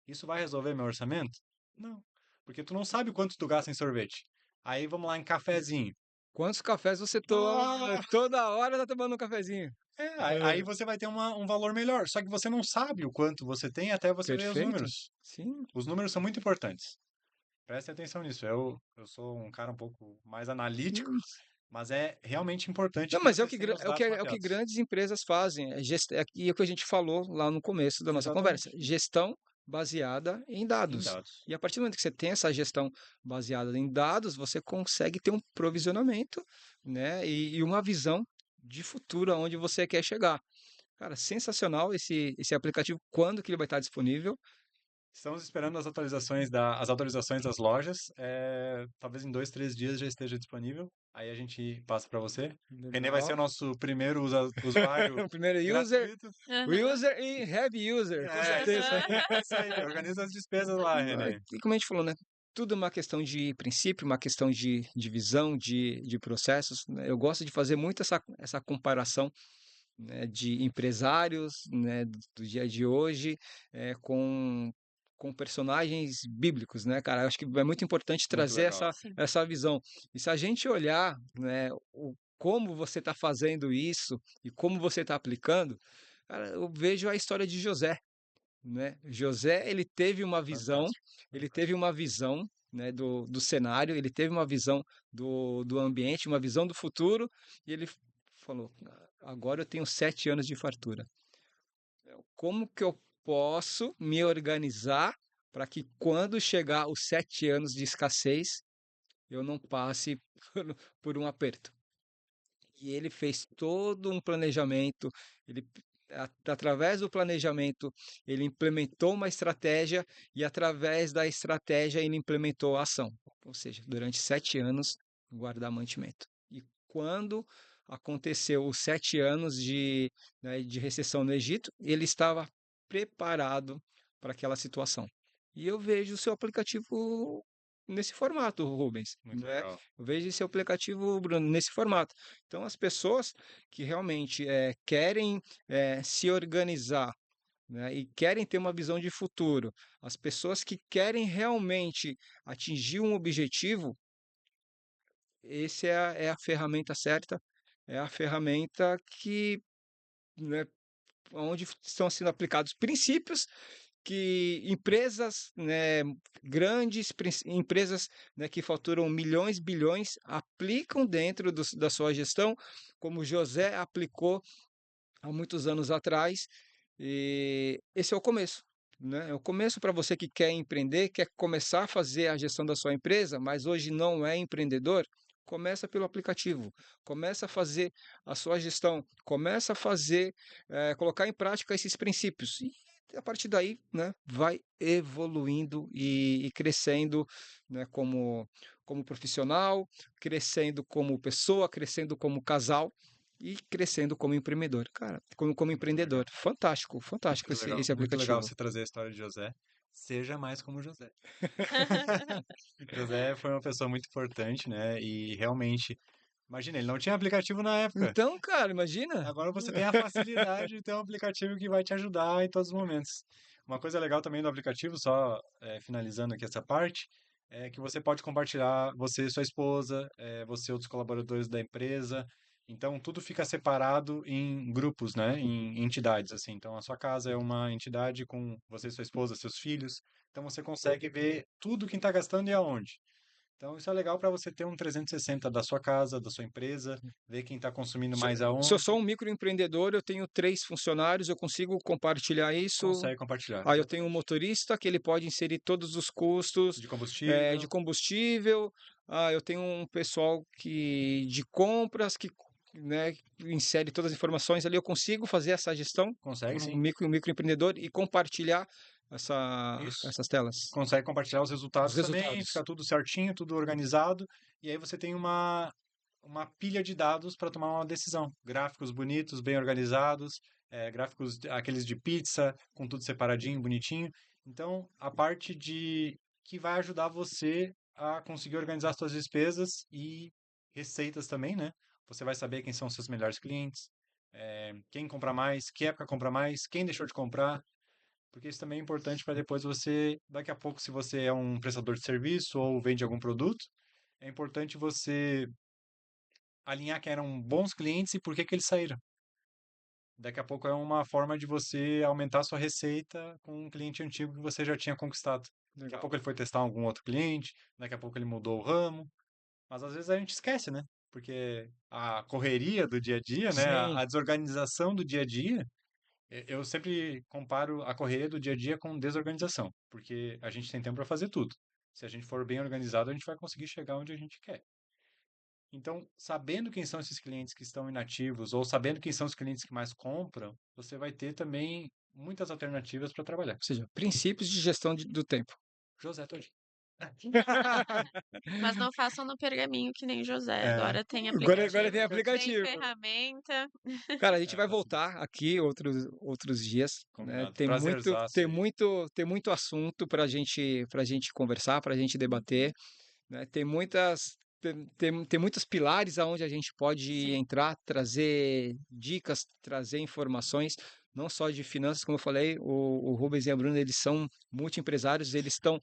Isso vai resolver meu orçamento? Não. Porque tu não sabe quanto tu gasta em sorvete. Aí vamos lá em cafezinho. Quantos cafés você toma? Ah, Toda hora tá tomando um cafezinho. aí É, você vai ter um valor melhor. Só que você não sabe o quanto você tem até você ver os perfeito. números. Sim. Os números são muito importantes. Preste atenção nisso. Eu sou um cara um pouco mais analítico, Sim. mas é realmente importante Não, que mas vocês tenham os dados é o que mapeados. grandes empresas fazem. E é o que a gente falou lá no começo da nossa conversa. Exatamente. Gestão baseada em Em dados. dados. E a partir do momento que você tem essa gestão baseada em dados, você consegue ter um provisionamento, né? E uma visão de futuro aonde você quer chegar. Cara, sensacional esse aplicativo. Quando que ele vai estar disponível? Estamos esperando as atualizações das lojas. Talvez em 2, 3 dias já esteja disponível. Aí a gente passa para você. René vai ser o Legal. nosso primeiro usuário O primeiro user, gratuito. Aham. user e heavy user, com certeza. Aham. É isso aí. Organiza as despesas lá, René. E como a gente falou, né? Tudo é uma questão de princípio, uma questão de visão, de processos, né? Eu gosto de fazer muito essa comparação, né, de empresários, né, do dia de hoje, com personagens bíblicos, né, cara? Eu acho que é muito importante Muito trazer legal. Sim. essa visão. E se a gente olhar, né, como você está fazendo isso e como você está aplicando, cara, eu vejo a história de José, né? José, Fantástico. ele teve uma visão, né, do cenário, ele teve uma visão do ambiente, uma visão do futuro, e ele falou: Agora eu tenho 7 anos de fartura. Como que eu posso me organizar para que quando chegar os 7 anos de escassez, eu não passe por um aperto?" E ele fez todo um planejamento, ele através do planejamento, ele implementou uma estratégia e através da estratégia ele implementou a ação. Ou seja, durante 7 anos, guardar mantimento. E quando aconteceu os 7 anos né, de recessão no Egito, ele estava preparado para aquela situação. E eu vejo o seu aplicativo nesse formato, Rubens, Muito né? legal. Eu vejo esse aplicativo, Bruno, nesse formato. Então, as pessoas que realmente querem se organizar, né, e querem ter uma visão de futuro, as pessoas que querem realmente atingir um objetivo, esse é a ferramenta certa, é a ferramenta que, né, onde estão sendo aplicados princípios que empresas, né, grandes empresas, né, que faturam milhões, bilhões, aplicam dentro da sua gestão, como José aplicou há muitos anos atrás. E esse é o começo, né? É o começo para você que quer empreender, quer começar a fazer a gestão da sua empresa, mas hoje não é empreendedor. Começa pelo aplicativo, começa a fazer a sua gestão, começa a fazer, colocar em prática esses princípios. E a partir daí, né, vai evoluindo e crescendo, né, como profissional, crescendo como pessoa, crescendo como casal e crescendo como empreendedor. Cara, como Muito legal. empreendedor. Fantástico, fantástico Muito legal. esse Muito legal aplicativo. você trazer a história de José. Seja mais como José. José foi uma pessoa muito importante, né? E realmente, imagina, ele não tinha aplicativo na época. Então, cara, imagina. Agora você tem a facilidade de ter um aplicativo que vai te ajudar em todos os momentos. Uma coisa legal também do aplicativo, só finalizando aqui essa parte, é que você pode compartilhar você e sua esposa, você e outros colaboradores da empresa. Então, tudo fica separado em grupos, né? Em entidades, assim. Então, a sua casa é uma entidade com você e sua esposa, seus filhos. Então, você consegue ver tudo quem está gastando e aonde. Então, isso é legal para você ter um 360 da sua casa, da sua empresa, ver quem está consumindo Se eu mais se eu sou aonde, um microempreendedor, eu tenho 3 funcionários, eu consigo compartilhar isso. consegue compartilhar. Aí eu tenho um motorista que ele pode inserir todos os custos De de combustível, combustível. Eu tenho um pessoal de compras que, né, insere todas as informações ali. Eu consigo fazer essa gestão consegue por um sim. microempreendedor e compartilhar Isso. essas telas, Consegue compartilhar os os resultados também, fica resultados. tudo certinho, tudo organizado, e aí você tem uma pilha de dados para tomar uma decisão. Gráficos bonitos, bem organizados, gráficos aqueles de pizza, com tudo separadinho, bonitinho. Então, a parte de que vai ajudar você a conseguir organizar suas despesas e receitas também, né? Você vai saber quem são os seus melhores clientes, quem compra mais, que época compra mais, quem deixou de comprar, porque isso também é importante para depois você, daqui a pouco, se você é um prestador de serviço ou vende algum produto, é importante você alinhar quem eram bons clientes e por que que eles saíram. Daqui a pouco é uma forma de você aumentar sua receita com um cliente antigo que você já tinha conquistado. Daqui a Legal. pouco ele foi testar algum outro cliente, daqui a pouco ele mudou o ramo, mas às vezes a gente esquece, né? Porque a correria do dia a dia, né? Sim, A desorganização do dia a dia, eu sempre comparo a correria do dia a dia com desorganização, porque a gente tem tempo para fazer tudo. Se a gente for bem organizado, a gente vai conseguir chegar onde a gente quer. Então, sabendo quem são esses clientes que estão inativos ou sabendo quem são os clientes que mais compram, você vai ter também muitas alternativas para trabalhar. ou seja, princípios de gestão do tempo. José Todinho. Mas não façam no pergaminho que nem José. É, Agora tem Agora tem aplicativo, tem aplicativo. ferramenta. Cara, a gente é, vai facilita. voltar aqui outros dias, né? Combinado. Prazerzaço aí. Tem muito assunto para gente conversar, para a gente debater, né? Tem muitos pilares aonde a gente pode Sim, entrar, trazer dicas, trazer informações, não só de finanças, como eu falei, o Rubens e a Bruna, eles são multiempresários, eles estão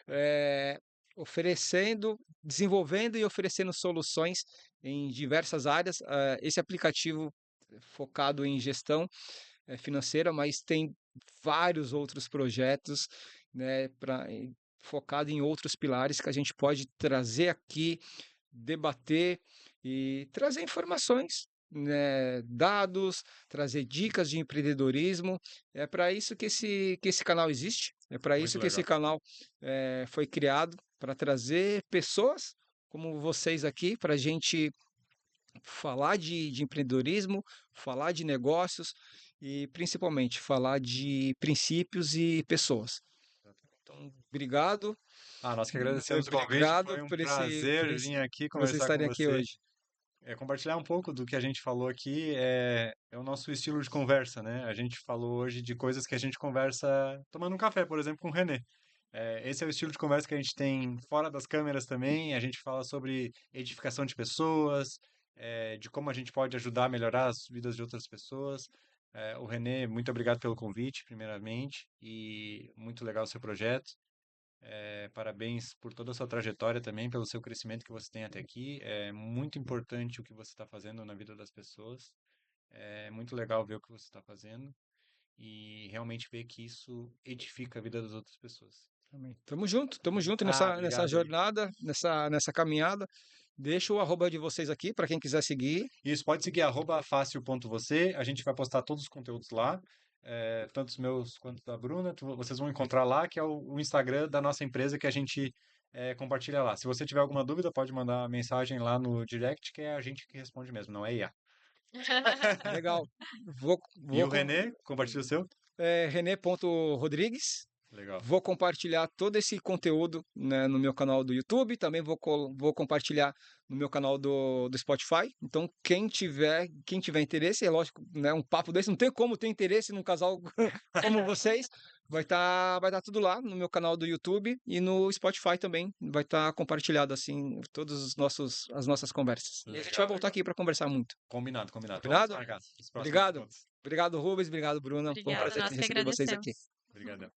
eh, oferecendo, desenvolvendo e oferecendo soluções em diversas áreas. Esse aplicativo focado em gestão financeira, mas tem vários outros projetos, né, focado em outros pilares que a gente pode trazer aqui, debater e trazer informações, né, dados, trazer dicas de empreendedorismo. É para isso que esse canal existe, é para Muito isso que esse legal. canal foi criado, para trazer pessoas como vocês aqui, para a gente falar de empreendedorismo, falar de negócios e principalmente falar de princípios e pessoas. Então, obrigado, Nós que agradecemos o convite. obrigado Foi um prazer vir aqui por vocês conversar com estarem aqui você. hoje. Compartilhar um pouco do que a gente falou aqui é o nosso estilo de conversa, né? A gente falou hoje de coisas que a gente conversa tomando um café, por exemplo, com o René. Esse é o estilo de conversa que a gente tem fora das câmeras também. A gente fala sobre edificação de pessoas, de como a gente pode ajudar a melhorar as vidas de outras pessoas. O René, muito obrigado pelo convite, primeiramente, e muito legal o seu projeto. Parabéns por toda a sua trajetória também, pelo seu crescimento que você tem até aqui. É muito importante o que você está fazendo na vida das pessoas. É muito legal ver o que você está fazendo e realmente ver que isso edifica a vida das outras pessoas. Amém. Tamo junto nessa Obrigado aí. jornada, nessa caminhada. Deixa o arroba de vocês aqui para quem quiser seguir. Isso, pode seguir @facil.você. A gente vai postar todos os conteúdos lá, tanto os meus quanto da Bruna. Vocês vão encontrar lá, que é o Instagram da nossa empresa que a gente compartilha lá. Se você tiver alguma dúvida, pode mandar mensagem lá no direct, que é a gente que responde mesmo, não é IA. Legal. E o René, compartilha o seu? René.rodrigues. Legal. Vou compartilhar todo esse conteúdo, né, no meu canal do YouTube, também vou compartilhar no meu canal do Spotify. Então, quem tiver interesse, é lógico, né, um papo desse, não tem como ter interesse num casal como vocês, vai tá tudo lá no meu canal do YouTube e no Spotify também, vai estar compartilhado assim todas as nossas conversas. E a gente vai voltar aqui para conversar muito. Combinado, combinado. Vamos Combinado? marcar os próximos Obrigado. encontros. Obrigado, Rubens, obrigado, Bruna. Foi um Obrigada, prazer nós que receber vocês aqui. agradecemos. Obrigadão.